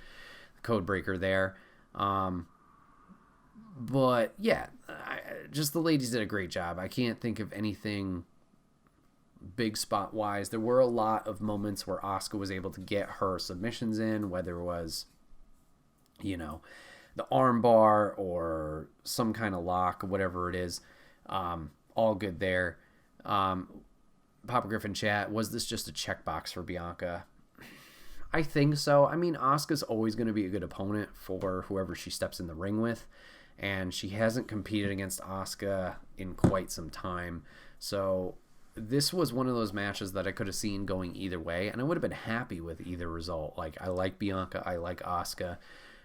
code breaker there. But yeah, just the ladies did a great job. I can't think of anything big spot wise. There were a lot of moments where Asuka was able to get her submissions in, whether it was, you know, the arm bar or some kind of lock, whatever it is. All good there. Papa Griffin chat, was this just a checkbox for Bianca? I think so. I mean, Asuka's always going to be a good opponent for whoever she steps in the ring with, and she hasn't competed against Asuka in quite some time. So this was one of those matches that I could have seen going either way, and I would have been happy with either result. Like, I like Bianca, I like Asuka.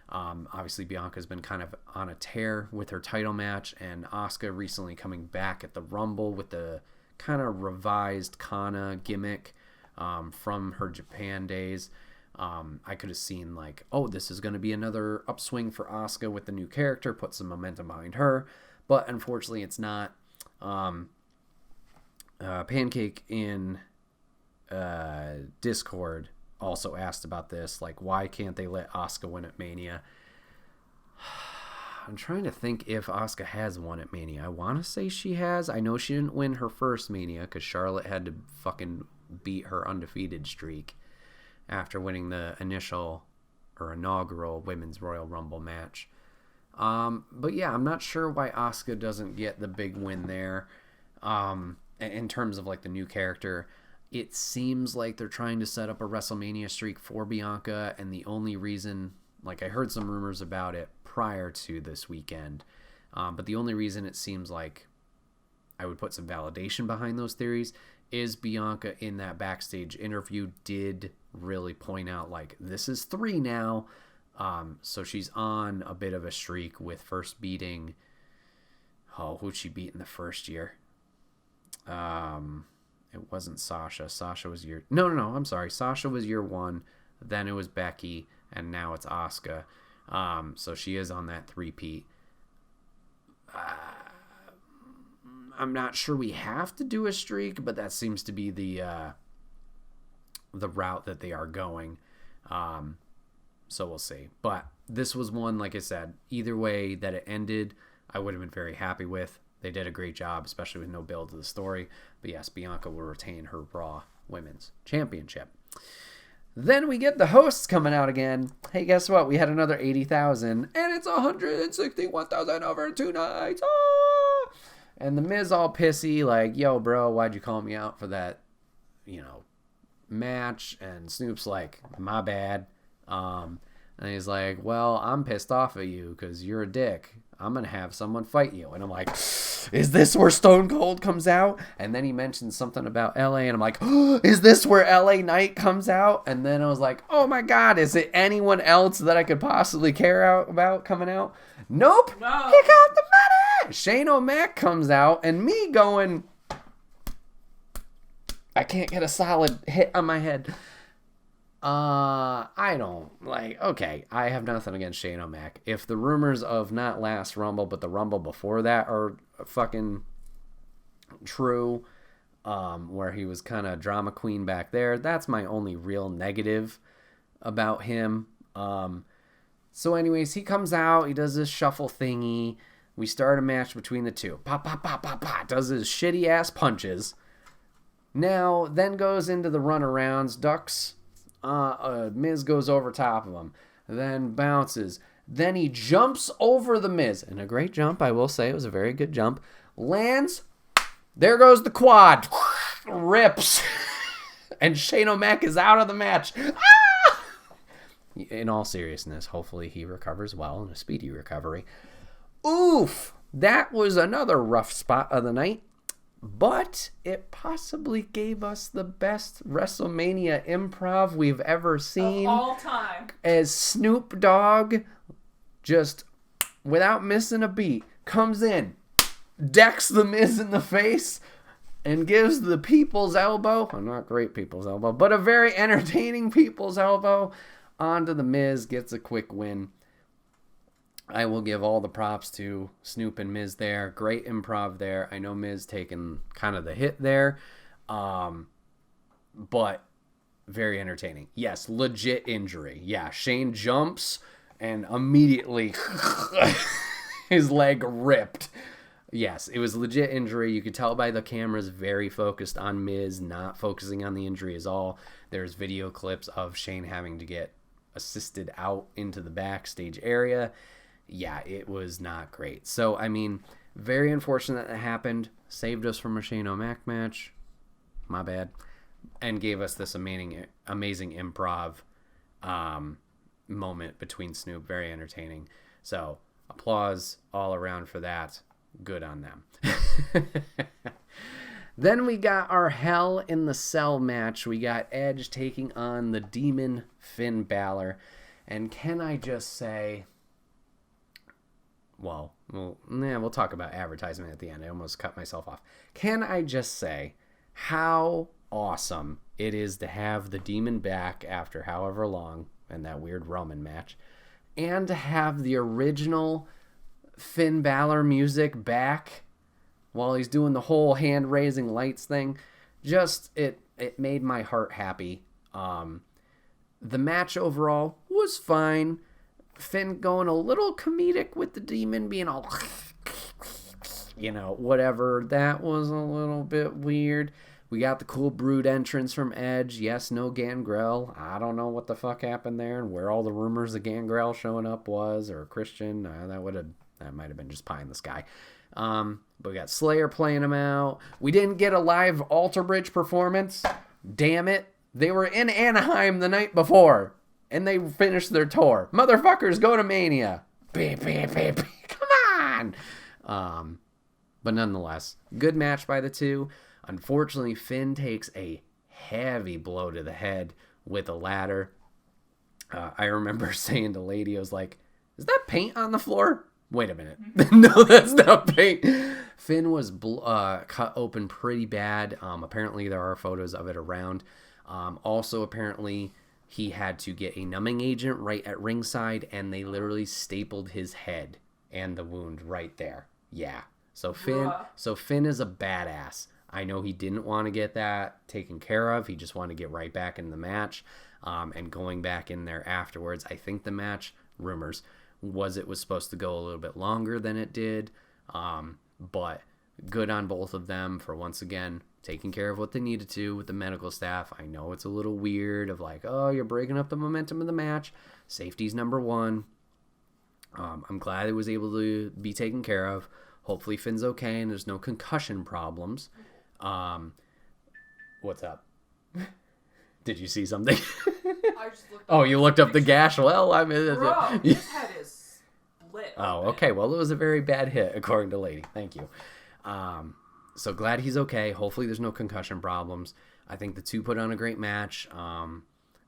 Obviously, Bianca's been kind of on a tear with her title match, and Asuka recently coming back at the Rumble with the kind of revised Kana gimmick. from her Japan days. I could have seen like, oh, this is going to be another upswing for Asuka with the new character, put some momentum behind her. But unfortunately, it's not. Pancake in Discord also asked about this. Like, why can't they let Asuka win at Mania? I'm trying to think if Asuka has won at Mania. I want to say she has. I know she didn't win her first Mania because Charlotte had to fucking beat her undefeated streak after winning the inaugural Women's Royal Rumble match. But yeah, I'm not sure why Asuka doesn't get the big win there. In terms of like the new character, it seems like they're trying to set up a WrestleMania streak for Bianca, and the only reason, like I heard some rumors about it prior to this weekend, but the only reason it seems like I would put some validation behind those theories is Bianca in that backstage interview did really point out like, this is 3 now. So she's on a bit of a streak with first beating, who'd she beat in the first year? It wasn't Sasha. Sasha was No, I'm sorry. Sasha was year 1. Then it was Becky, and now it's Asuka. So she is on that 3-peat. I'm not sure we have to do a streak, but that seems to be the route that they are going. So we'll see. But this was one, like I said, either way that it ended, I would have been very happy with. They did a great job, especially with no build to the story. But yes, Bianca will retain her Raw Women's Championship. Then we get the hosts coming out again. Hey, guess what? We had another 80,000, and it's 161,000 over 2 nights. Ah! And the Miz all pissy, like, yo, bro, why'd you call me out for that, match? And Snoop's like, my bad. And he's like, well, I'm pissed off at you because you're a dick. I'm going to have someone fight you. And I'm like, is this where Stone Cold comes out? And then he mentions something about LA. And I'm like, oh, is this where LA Knight comes out? And then I was like, oh my God, is it anyone else that I could possibly care about coming out? Nope. No. He got the money. Shane O'Mac comes out and me going, I can't get a solid hit on my head. I don't okay, I have nothing against Shane O'Mac. If the rumors of not last Rumble, but the Rumble before that are fucking true, where he was kind of drama queen back there, that's my only real negative about him. So anyways, he comes out, he does this shuffle thingy, we start a match between the two, pop, pop, pop, pop, pop, does his shitty ass punches, now then goes into the runarounds, ducks, Miz goes over top of him, then bounces, then he jumps over the Miz, and a great jump, I will say, it was a very good jump, lands, there goes the quad, rips, and Shane O'Mac is out of the match. Ah! In all seriousness, hopefully he recovers well, in a speedy recovery. Oof, that was another rough spot of the night. But it possibly gave us the best WrestleMania improv we've ever seen. Of all time. As Snoop Dogg, just without missing a beat, comes in, decks the Miz in the face, and gives the people's elbow, well, not great people's elbow, but a very entertaining people's elbow, onto the Miz, gets a quick win. I will give all the props to Snoop and Miz there. Great improv there. I know Miz taking kind of the hit there, but very entertaining. Yes, legit injury. Yeah, Shane jumps and immediately his leg ripped. Yes, it was legit injury. You could tell by the cameras very focused on Miz, not focusing on the injury at all. There's video clips of Shane having to get assisted out into the backstage area. Yeah, it was not great. So, I mean, very unfortunate that happened. Saved us from a Shane O'Mac match. My bad. And gave us this amazing improv moment between Snoop. Very entertaining. So, applause all around for that. Good on them. Then we got our Hell in the Cell match. We got Edge taking on the Demon Finn Balor. And can I just say... We'll talk about advertisement at the end. I almost cut myself off. Can I just say how awesome it is to have the Demon back after however long, and that weird Roman match, and to have the original Finn Balor music back while he's doing the whole hand-raising lights thing. Just, it made my heart happy. The match overall was fine. Finn going a little comedic with the Demon being all, whatever. That was a little bit weird. We got the cool Brood entrance from Edge. Yes, no Gangrel. I don't know what the fuck happened there and where all the rumors of Gangrel showing up was, or Christian. That might have been just pie in the sky. But we got Slayer playing him out. We didn't get a live Alter Bridge performance. Damn it. They were in Anaheim the night before, and they finished their tour. Motherfuckers, go to Mania. Beep, beep, beep, beep. Come on. But nonetheless, good match by the two. Unfortunately, Finn takes a heavy blow to the head with a ladder. I remember saying to Lady, I was like, is that paint on the floor? Wait a minute. No, that's not paint. Finn was cut open pretty bad. Apparently, there are photos of it around. Also, apparently, he had to get a numbing agent right at ringside, and they literally stapled his head and the wound right there. Yeah. So Finn is a badass. I know he didn't want to get that taken care of. He just wanted to get right back in the match, and going back in there afterwards. I think the match, rumors, was supposed to go a little bit longer than it did, but good on both of them for once again taking care of what they needed to with the medical staff. I know it's a little weird of like, oh, you're breaking up the momentum of the match. Safety's number one. I'm glad it was able to be taken care of. Hopefully Finn's okay and there's no concussion problems. What's up? Did you see something? I just looked oh, you looked up the gash? Well, I mean... Bro, his head is split. Oh, okay. Well, it was a very bad hit, according to Lady. Thank you. So glad he's okay. Hopefully there's no concussion problems. I think the two put on a great match.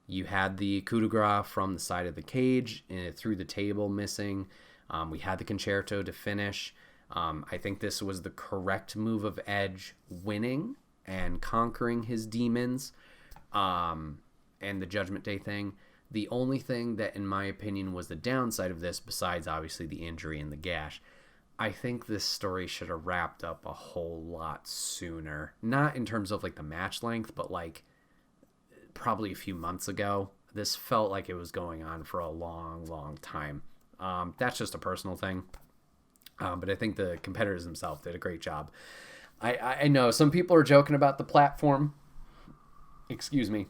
You had the coup de grace from the side of the cage through the table missing. We had the concerto to finish. I think this was the correct move of Edge winning and conquering his demons. And the Judgment Day thing. The only thing that, in my opinion, was the downside of this, besides obviously the injury and the gash, I think this story should have wrapped up a whole lot sooner. Not in terms of like the match length, but like probably a few months ago. This felt like it was going on for a long, long time. That's just a personal thing. But I think the competitors themselves did a great job. I know some people are joking about the platform. Excuse me.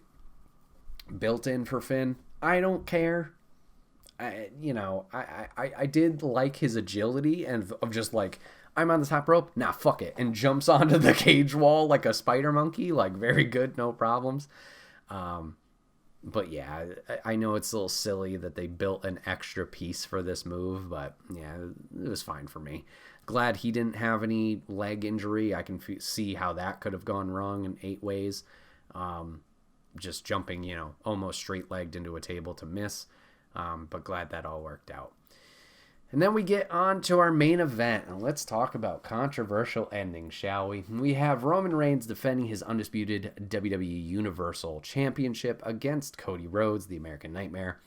Built in for Finn. I don't care. I did like his agility and of just like, I'm on the top rope. Nah, fuck it. And jumps onto the cage wall like a spider monkey. Like, very good. No problems. But yeah, I know it's a little silly that they built an extra piece for this move, but yeah, it was fine for me. Glad he didn't have any leg injury. I can see how that could have gone wrong in 8 ways. Just jumping, almost straight-legged into a table to miss. But glad that all worked out. And then we get on to our main event, and let's talk about controversial endings, shall we? We have Roman Reigns defending his undisputed WWE Universal Championship against Cody Rhodes, the American Nightmare.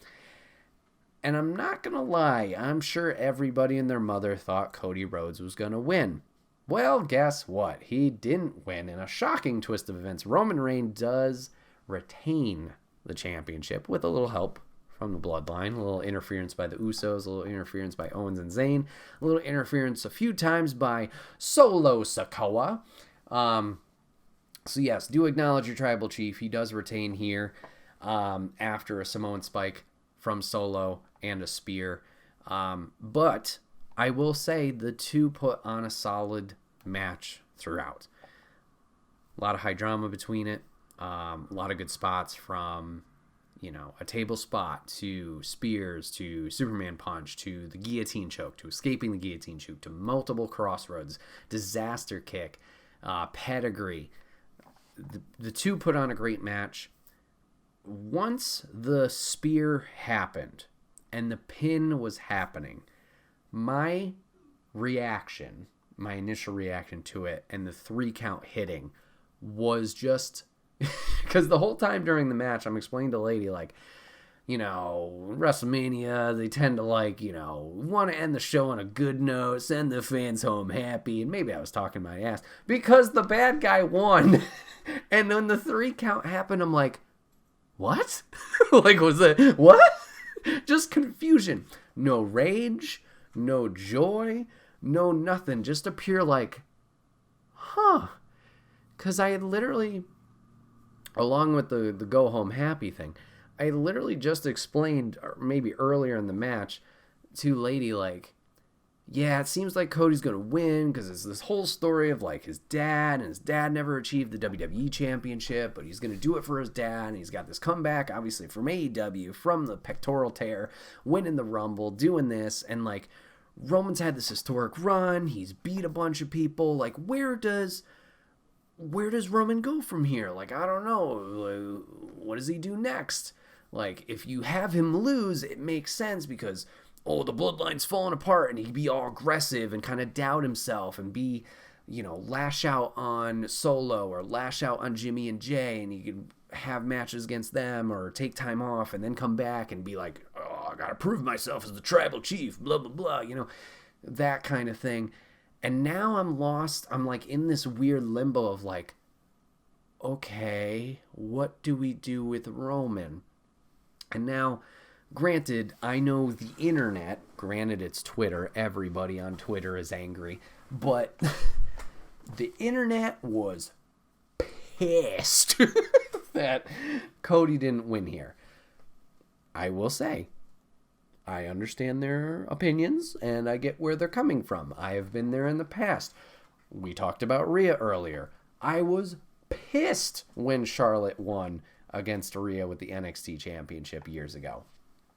And I'm not going to lie, I'm sure everybody and their mother thought Cody Rhodes was going to win. Well, guess what? He didn't win. In a shocking twist of events, Roman Reigns does retain the championship with a little help from the Bloodline, a little interference by the Usos, a little interference by Owens and Zayn, a little interference a few times by Solo Sikoa. So yes, do acknowledge your tribal chief. He does retain here after a Samoan spike from Solo and a spear. But I will say the two put on a solid match throughout. A lot of high drama between it. A lot of good spots from, a table spot to spears to Superman punch to the guillotine choke to escaping the guillotine choke to multiple crossroads, disaster kick, pedigree. The two put on a great match. Once the spear happened and the pin was happening, my initial reaction to it and the 3 count hitting was just, Because the whole time during the match, I'm explaining to Lady, like, WrestleMania, they tend to, like, want to end the show on a good note, send the fans home happy. And maybe I was talking my ass because the bad guy won. And when the 3 count happened, I'm like, what? Like, was it, what? Just confusion. No rage, no joy, no nothing. Just a pure, like, huh. Because I had literally, along with the go home happy thing, I literally just explained, or maybe earlier in the match, to Lady, like, yeah, it seems like Cody's going to win because it's this whole story of, like, his dad, and his dad never achieved the WWE Championship, but he's going to do it for his dad, and he's got this comeback, obviously, from AEW, from the pectoral tear, winning the Rumble, doing this, and, like, Roman's had this historic run, he's beat a bunch of people, like, where does Roman go from here? Like, I don't know, what does he do next? Like, if you have him lose, it makes sense because, the bloodline's falling apart, and he'd be all aggressive and kind of doubt himself and be, lash out on Solo or lash out on Jimmy and Jay, and he could have matches against them or take time off and then come back and be like, I gotta prove myself as the tribal chief, blah, blah, blah, that kind of thing. And now I'm lost. I'm, like, in this weird limbo of, like, okay, what do we do with Roman? And now, granted, I know the internet, granted it's Twitter, everybody on Twitter is angry, but the internet was pissed that Cody didn't win here. I will say, I understand their opinions, and I get where they're coming from. I have been there in the past. We talked about Rhea earlier. I was pissed when Charlotte won against Rhea with the NXT Championship years ago.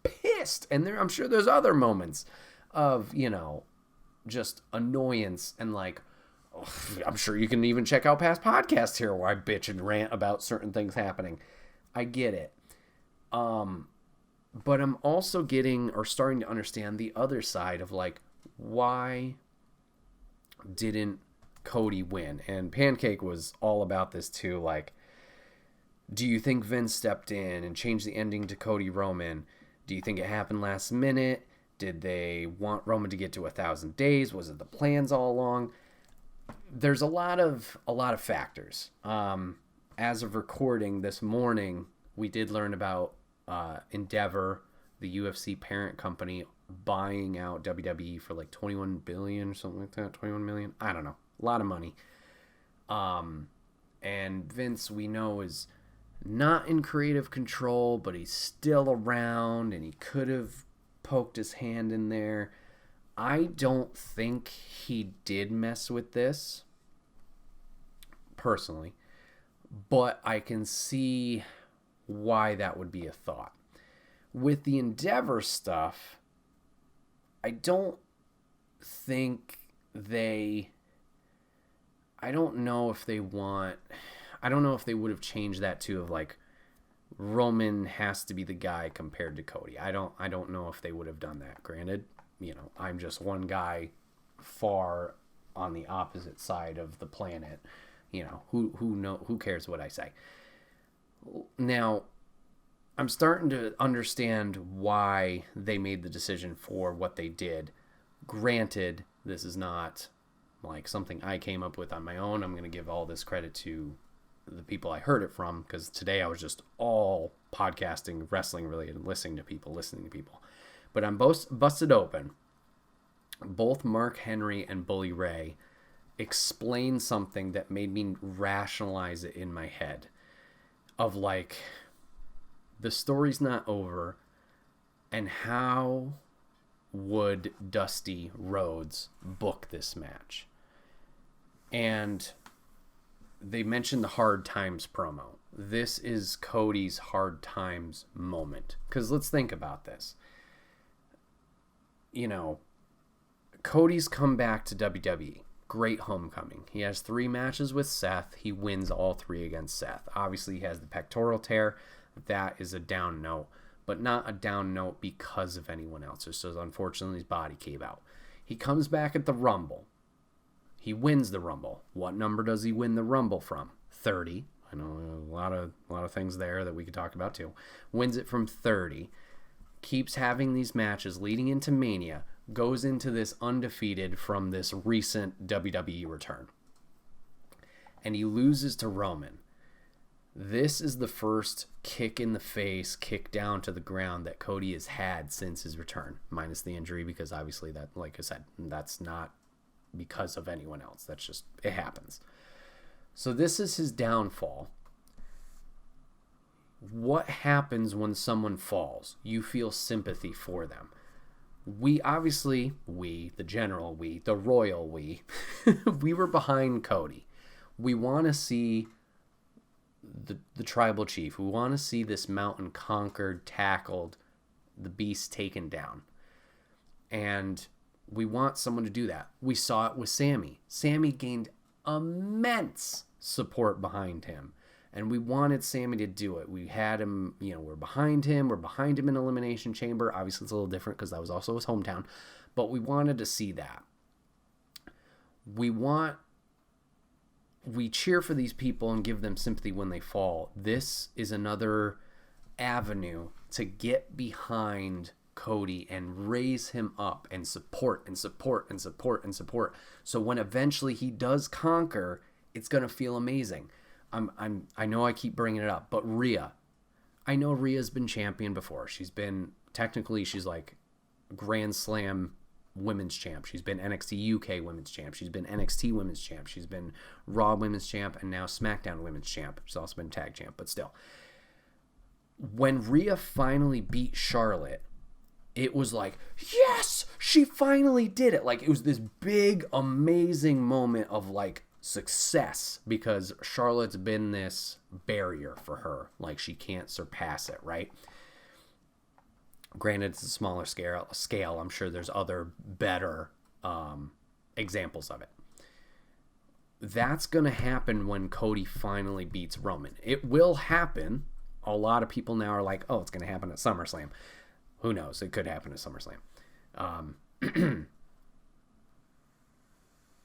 Pissed. And I'm sure there's other moments of, just annoyance and, like, I'm sure you can even check out past podcasts here where I bitch and rant about certain things happening. I get it. But I'm also getting or starting to understand the other side of, like, why didn't Cody win? And Pancake was all about this too. Like, do you think Vince stepped in and changed the ending to Cody Roman? Do you think it happened last minute? Did they want Roman to get to 1,000 days? Was it the plans all along? There's a lot of factors. As of recording this morning, we did learn about Endeavor, the UFC parent company, buying out WWE for like $21 billion or something like that. 21 million? I don't know. A lot of money. And Vince, we know, is not in creative control, but he's still around, and he could have poked his hand in there. I don't think he did mess with this, personally, but I can see why that would be a thought. With the Endeavor stuff, I don't think I don't know if they would have changed that too, of like Roman has to be the guy compared to Cody. I don't know if they would have done that. Granted, I'm just one guy far on the opposite side of the planet. Who cares what I say? Now, I'm starting to understand why they made the decision for what they did. Granted, this is not like something I came up with on my own. I'm going to give all this credit to the people I heard it from, because today I was just all podcasting, wrestling related, listening to people. But I'm busted open. Both Mark Henry and Bully Ray explained something that made me rationalize it in my head. Of like, the story's not over, and how would Dusty Rhodes book this match? And they mentioned the Hard Times promo. This is Cody's Hard Times moment. Because let's think about this. Cody's come back to WWE. Great homecoming. He has 3 matches with Seth. He wins all 3 against Seth. Obviously, he has the pectoral tear. That is a down note. But not a down note because of anyone else. It's just, unfortunately, his body cave out. He comes back at the Rumble. He wins the Rumble. What number does he win the Rumble from? 30. I know a lot of things there that we could talk about too. Wins it from 30. Keeps having these matches leading into Mania. Goes into this undefeated from this recent WWE return. And he loses to Roman. This is the first kick in the face, kick down to the ground that Cody has had since his return, minus the injury, because obviously that, like I said, that's not because of anyone else. That's just, it happens. So this is his downfall. What happens when someone falls? You feel sympathy for them. The royal we, we were behind Cody. We want to see the tribal chief. We want to see this mountain conquered, tackled, the beast taken down. And we want someone to do that. We saw it with Sammy. Sammy gained immense support behind him. And we wanted Sammy to do it. We had him, we're behind him. We're behind him in Elimination Chamber. Obviously, it's a little different because that was also his hometown. But we wanted to see that. We cheer for these people and give them sympathy when they fall. This is another avenue to get behind Cody and raise him up and support and support and support and support. So when eventually he does conquer, it's going to feel amazing. I know I keep bringing it up, but Rhea. I know Rhea's been champion before. She's like Grand Slam women's champ. She's been NXT UK women's champ. She's been NXT women's champ. She's been Raw women's champ and now SmackDown women's champ. She's also been tag champ, but still. When Rhea finally beat Charlotte, it was like, yes, she finally did it. Like, it was this big, amazing moment of like success because Charlotte's been this barrier for her. Like, she can't surpass it, right? Granted, it's a smaller scale. I'm sure there's other better examples of it. That's going to happen when Cody finally beats Roman. It will happen. A lot of people now are like, oh, it's going to happen at SummerSlam. Who knows? It could happen at SummerSlam.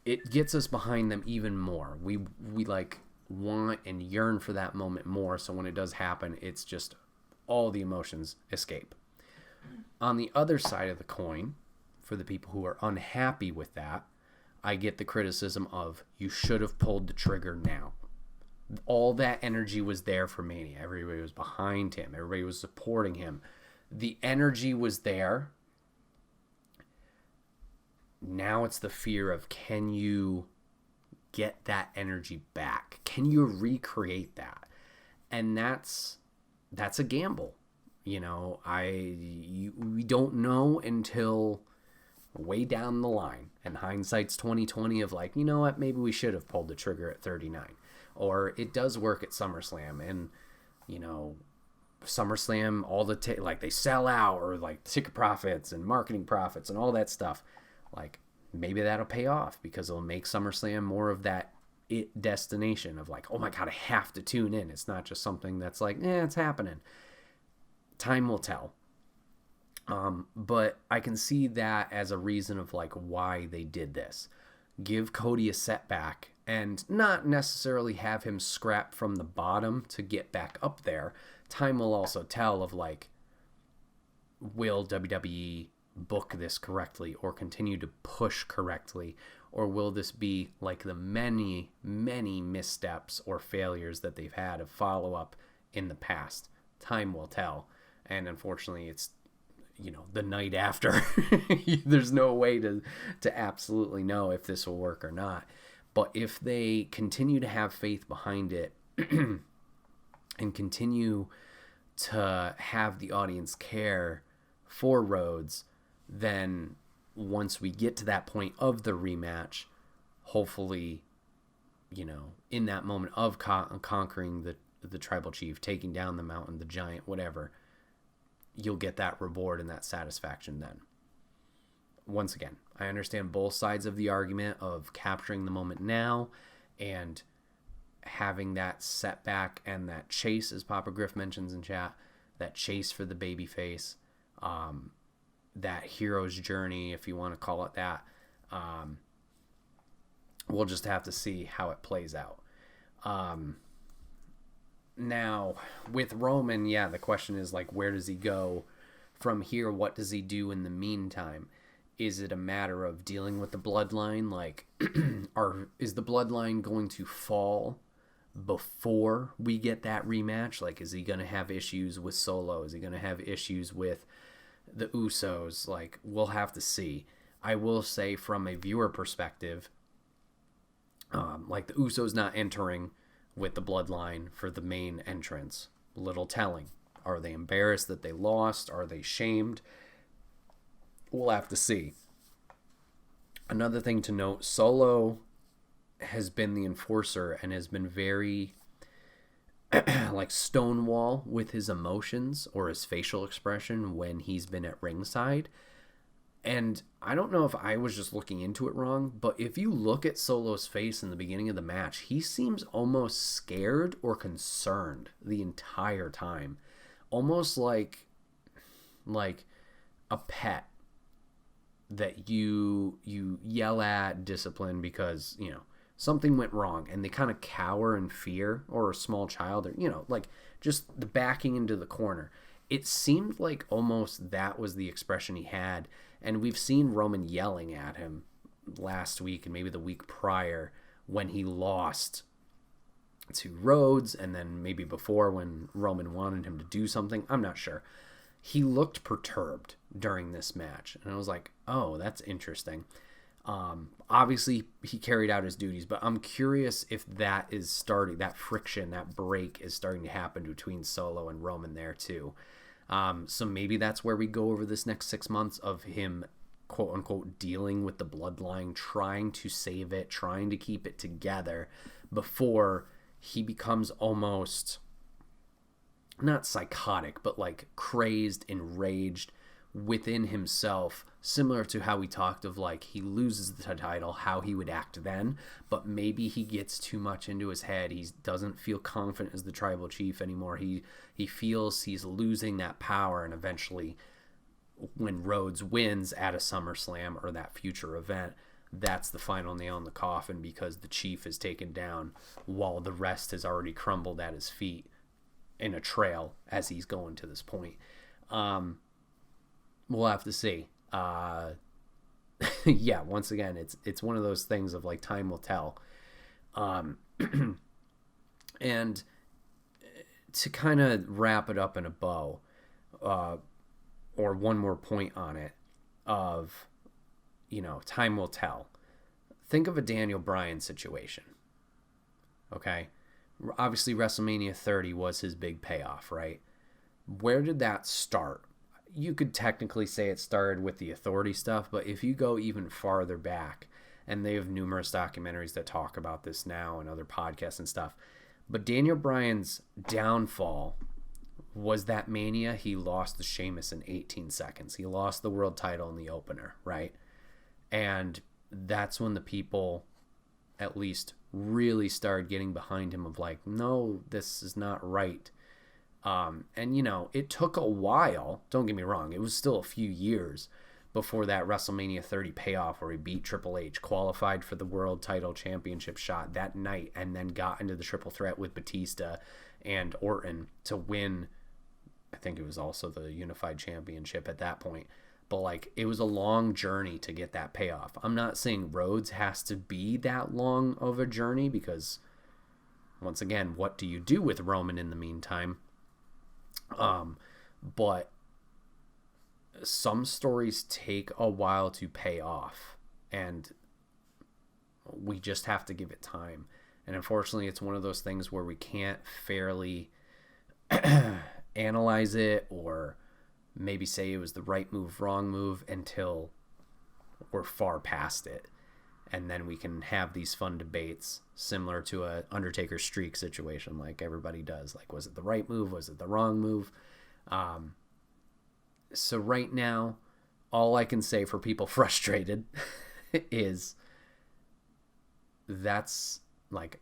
It gets us behind them even more. We like want and yearn for that moment more. So when it does happen, it's just all the emotions escape. On the other side of the coin, for the people who are unhappy with that, I get the criticism of, you should have pulled the trigger now. All that energy was there for Mania. Everybody was behind him. Everybody was supporting him. The energy was there. Now it's the fear of, can you get that energy back? Can you recreate that? And that's a gamble. We don't know until way down the line. And hindsight's 2020 of like, you know what, maybe we should have pulled the trigger at 39. Or it does work at SummerSlam, and SummerSlam, all the they sell out, or like ticket profits and marketing profits and all that stuff. Like, maybe that'll pay off because it'll make SummerSlam more of that it destination of like, oh my God, I have to tune in. It's not just something that's like, it's happening. Time will tell. But I can see that as a reason of like why they did this. Give Cody a setback and not necessarily have him scrap from the bottom to get back up there. Time will also tell of like, will WWE book this correctly or continue to push correctly, or will this be like the many, many missteps or failures that they've had of follow-up in the past? Time will tell. And unfortunately, it's the night after. There's no way to absolutely know if this will work or not. But if they continue to have faith behind it and continue to have the audience care for Rhodes, then once we get to that point of the rematch, hopefully, in that moment of conquering the tribal chief, taking down the mountain, the giant, whatever, you'll get that reward and that satisfaction then. Once again, I understand both sides of the argument of capturing the moment now and having that setback and that chase, as Papa Griff mentions in chat, that chase for the babyface, that hero's journey, if you want to call it that. We'll just have to see how it plays out. Now, with Roman, yeah, the question is, like, where does he go from here? What does he do in the meantime? Is it a matter of dealing with the bloodline? Like, is the bloodline going to fall before we get that rematch? Like, is he going to have issues with Solo? Is he going to have issues with the Usos? Like, we'll have to see. I will say, from a viewer perspective, like, the Usos not entering with the bloodline for the main entrance, little telling. Are they embarrassed that they lost? Are they shamed? We'll have to see. Another thing to note, Solo has been the enforcer and has been very like Stonewall with his emotions or his facial expression when he's been at ringside. And I don't know if I was just looking into it wrong, but if you look at Solo's face in the beginning of the match, he seems almost scared or concerned the entire time. Almost like a pet that you yell at, discipline because, you know, something went wrong and they kind of cower in fear, or a small child, or, you know, like just the backing into the corner. It seemed like almost that was the expression he had. And we've seen Roman yelling at him last week and maybe the week prior when he lost to Rhodes, and then maybe before when Roman wanted him to do something. I'm not sure. He looked perturbed during this match, and I was like, oh, that's interesting. Obviously, he carried out his duties, but I'm curious if that is starting, that friction, that break is starting to happen between Solo and Roman there too. So maybe that's where we go over this next 6 months of him, quote unquote, dealing with the bloodline, trying to save it, trying to keep it together before he becomes almost not psychotic, but like crazed, enraged within himself, similar to how we talked of like he loses the title, how he would act then, but maybe he gets too much into his head. He doesn't feel confident as the tribal chief anymore. He feels he's losing that power, and eventually when Rhodes wins at a SummerSlam or that future event, that's the final nail in the coffin, because the chief is taken down while the rest has already crumbled at his feet in a trail as he's going to this point. We'll have to see. Yeah, once again, it's one of those things of like time will tell. And to kind of wrap it up in a bow, or one more point on it of, you know, time will tell. Think of a Daniel Bryan situation. Okay? Obviously, WrestleMania 30 was his big payoff, right? Where did that start? You could technically say it started with the Authority stuff, but if you go even farther back, and they have numerous documentaries that talk about this now and other podcasts and stuff, but Daniel Bryan's downfall was that Mania. He lost to Sheamus in 18 seconds. He lost the world title in the opener, right? And that's when the people at least really started getting behind him of like, no, this is not right. And, you know, it took a while. Don't get me wrong. It was still a few years before that WrestleMania 30 payoff where he beat Triple H, qualified for the world title championship shot that night, and then got into the triple threat with Batista and Orton to win. I think it was also the unified championship at that point. But, like, it was a long journey to get that payoff. I'm not saying Rhodes has to be that long of a journey because, once again, what do you do with Roman in the meantime? But some stories take a while to pay off, and we just have to give it time. And unfortunately, it's one of those things where we can't fairly analyze it or maybe say it was the right move, wrong move until we're far past it. And then we can have these fun debates similar to a Undertaker streak situation like everybody does. Like, was it the right move? Was it the wrong move? So right now, all I can say for people frustrated is that's like,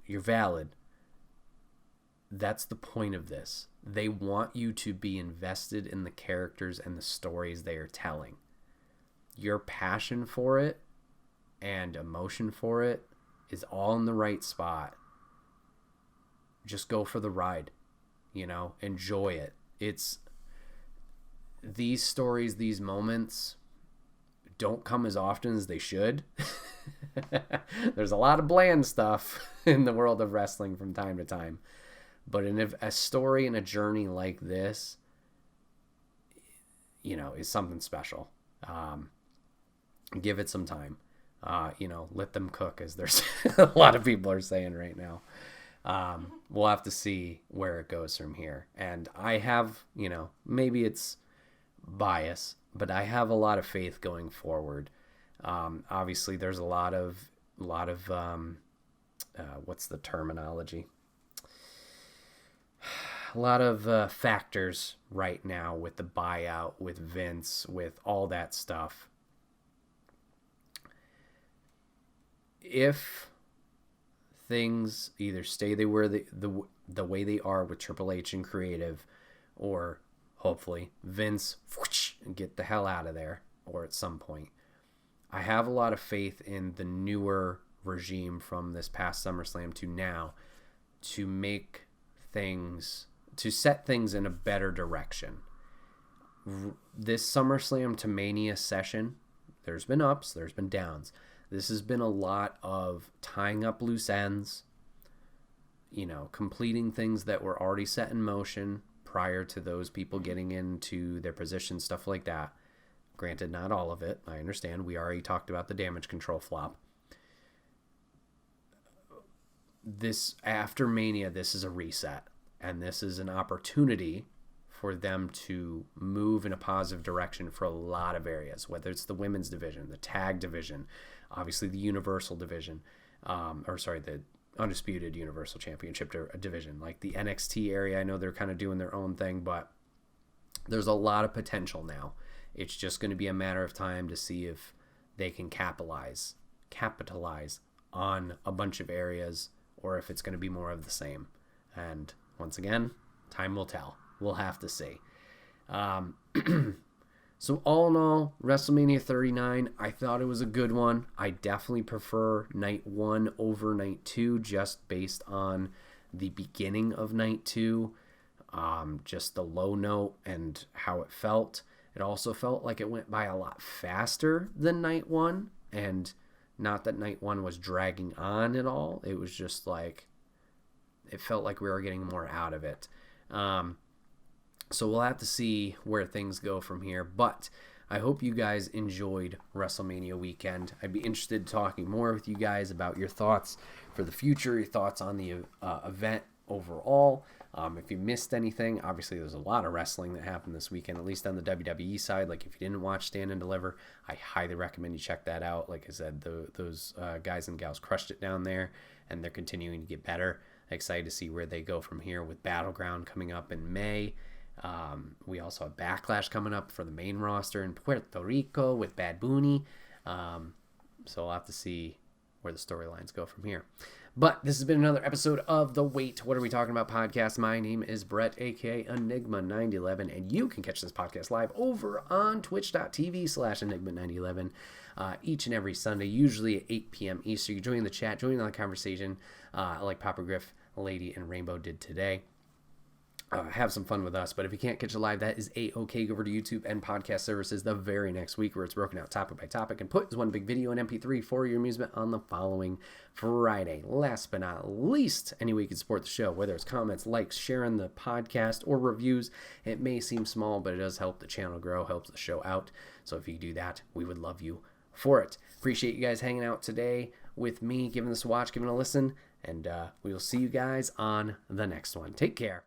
you're valid. That's the point of this. They want you to be invested in the characters and the stories they are telling. Your passion for it and emotion for it is all in the right spot. just go for the ride, enjoy it. It's these stories, these moments don't come as often as they should. There's a lot of bland stuff in the world of wrestling from time to time. But in a story and a journey like this, is something special. Give it some time. Let them cook, as there's a lot of people are saying right now. We'll have to see where it goes from here. And I have, maybe it's bias, but I have a lot of faith going forward. Obviously, there's a lot of what's the terminology? A lot of factors right now with the buyout, with Vince, with all that stuff. If things either stay the way they are with Triple H and creative, or hopefully Vince get the hell out of there, or at some point, I have a lot of faith in the newer regime from this past SummerSlam to now to set things in a better direction. This SummerSlam to Mania session, there's been ups, there's been downs. This has been a lot of tying up loose ends, completing things that were already set in motion prior to those people getting into their position, stuff like that. Granted, not all of it. I understand. We already talked about the damage control flop. This, after Mania, this is a reset. And this is an opportunity for them to move in a positive direction for a lot of areas, whether it's the women's division, the tag division, obviously the Universal division, the Undisputed Universal Championship division, like the NXT area. I know they're kind of doing their own thing, but there's a lot of potential now. It's just going to be a matter of time to see if they can capitalize on a bunch of areas, or if it's going to be more of the same. And once again, time will tell. We'll have to see. So all in all, WrestleMania 39, I thought it was a good one. I definitely prefer night 1 over night 2, just based on the beginning of night 2, just the low note and how it felt. It also felt like it went by a lot faster than night 1, and not that night 1 was dragging on at all. It was just like, it felt like we were getting more out of it. So we'll have to see where things go from here. But I hope you guys enjoyed WrestleMania weekend. I'd be interested in talking more with you guys about your thoughts for the future, your thoughts on the event overall. If you missed anything, obviously there's a lot of wrestling that happened this weekend, at least on the WWE side. Like if you didn't watch Stand and Deliver, I highly recommend you check that out. Like I said, those guys and gals crushed it down there, and they're continuing to get better. Excited to see where they go from here with Battleground coming up in May. We also have Backlash coming up for the main roster in Puerto Rico with Bad Bunny. So we'll have to see where the storylines go from here. But this has been another episode of the Wait, What Are We Talking About podcast. My name is Bret, aka Enigma911, and you can catch this podcast live over on twitch.tv/Enigma911 each and every Sunday, usually at 8 p.m. Eastern. You join the chat, join the conversation like Papa Griff, Lady, and Rainbow did today. Have some fun with us. But if you can't catch it live, that is A-OK. Go over to YouTube and podcast services the very next week, where it's broken out topic by topic and put as one big video in MP3 for your amusement on the following Friday. Last but not least, any way you can support the show, whether it's comments, likes, sharing the podcast, or reviews. It may seem small, but it does help the channel grow, helps the show out. So if you do that, we would love you for it. Appreciate you guys hanging out today with me, giving this a watch, giving a listen, and we will see you guys on the next one. Take care.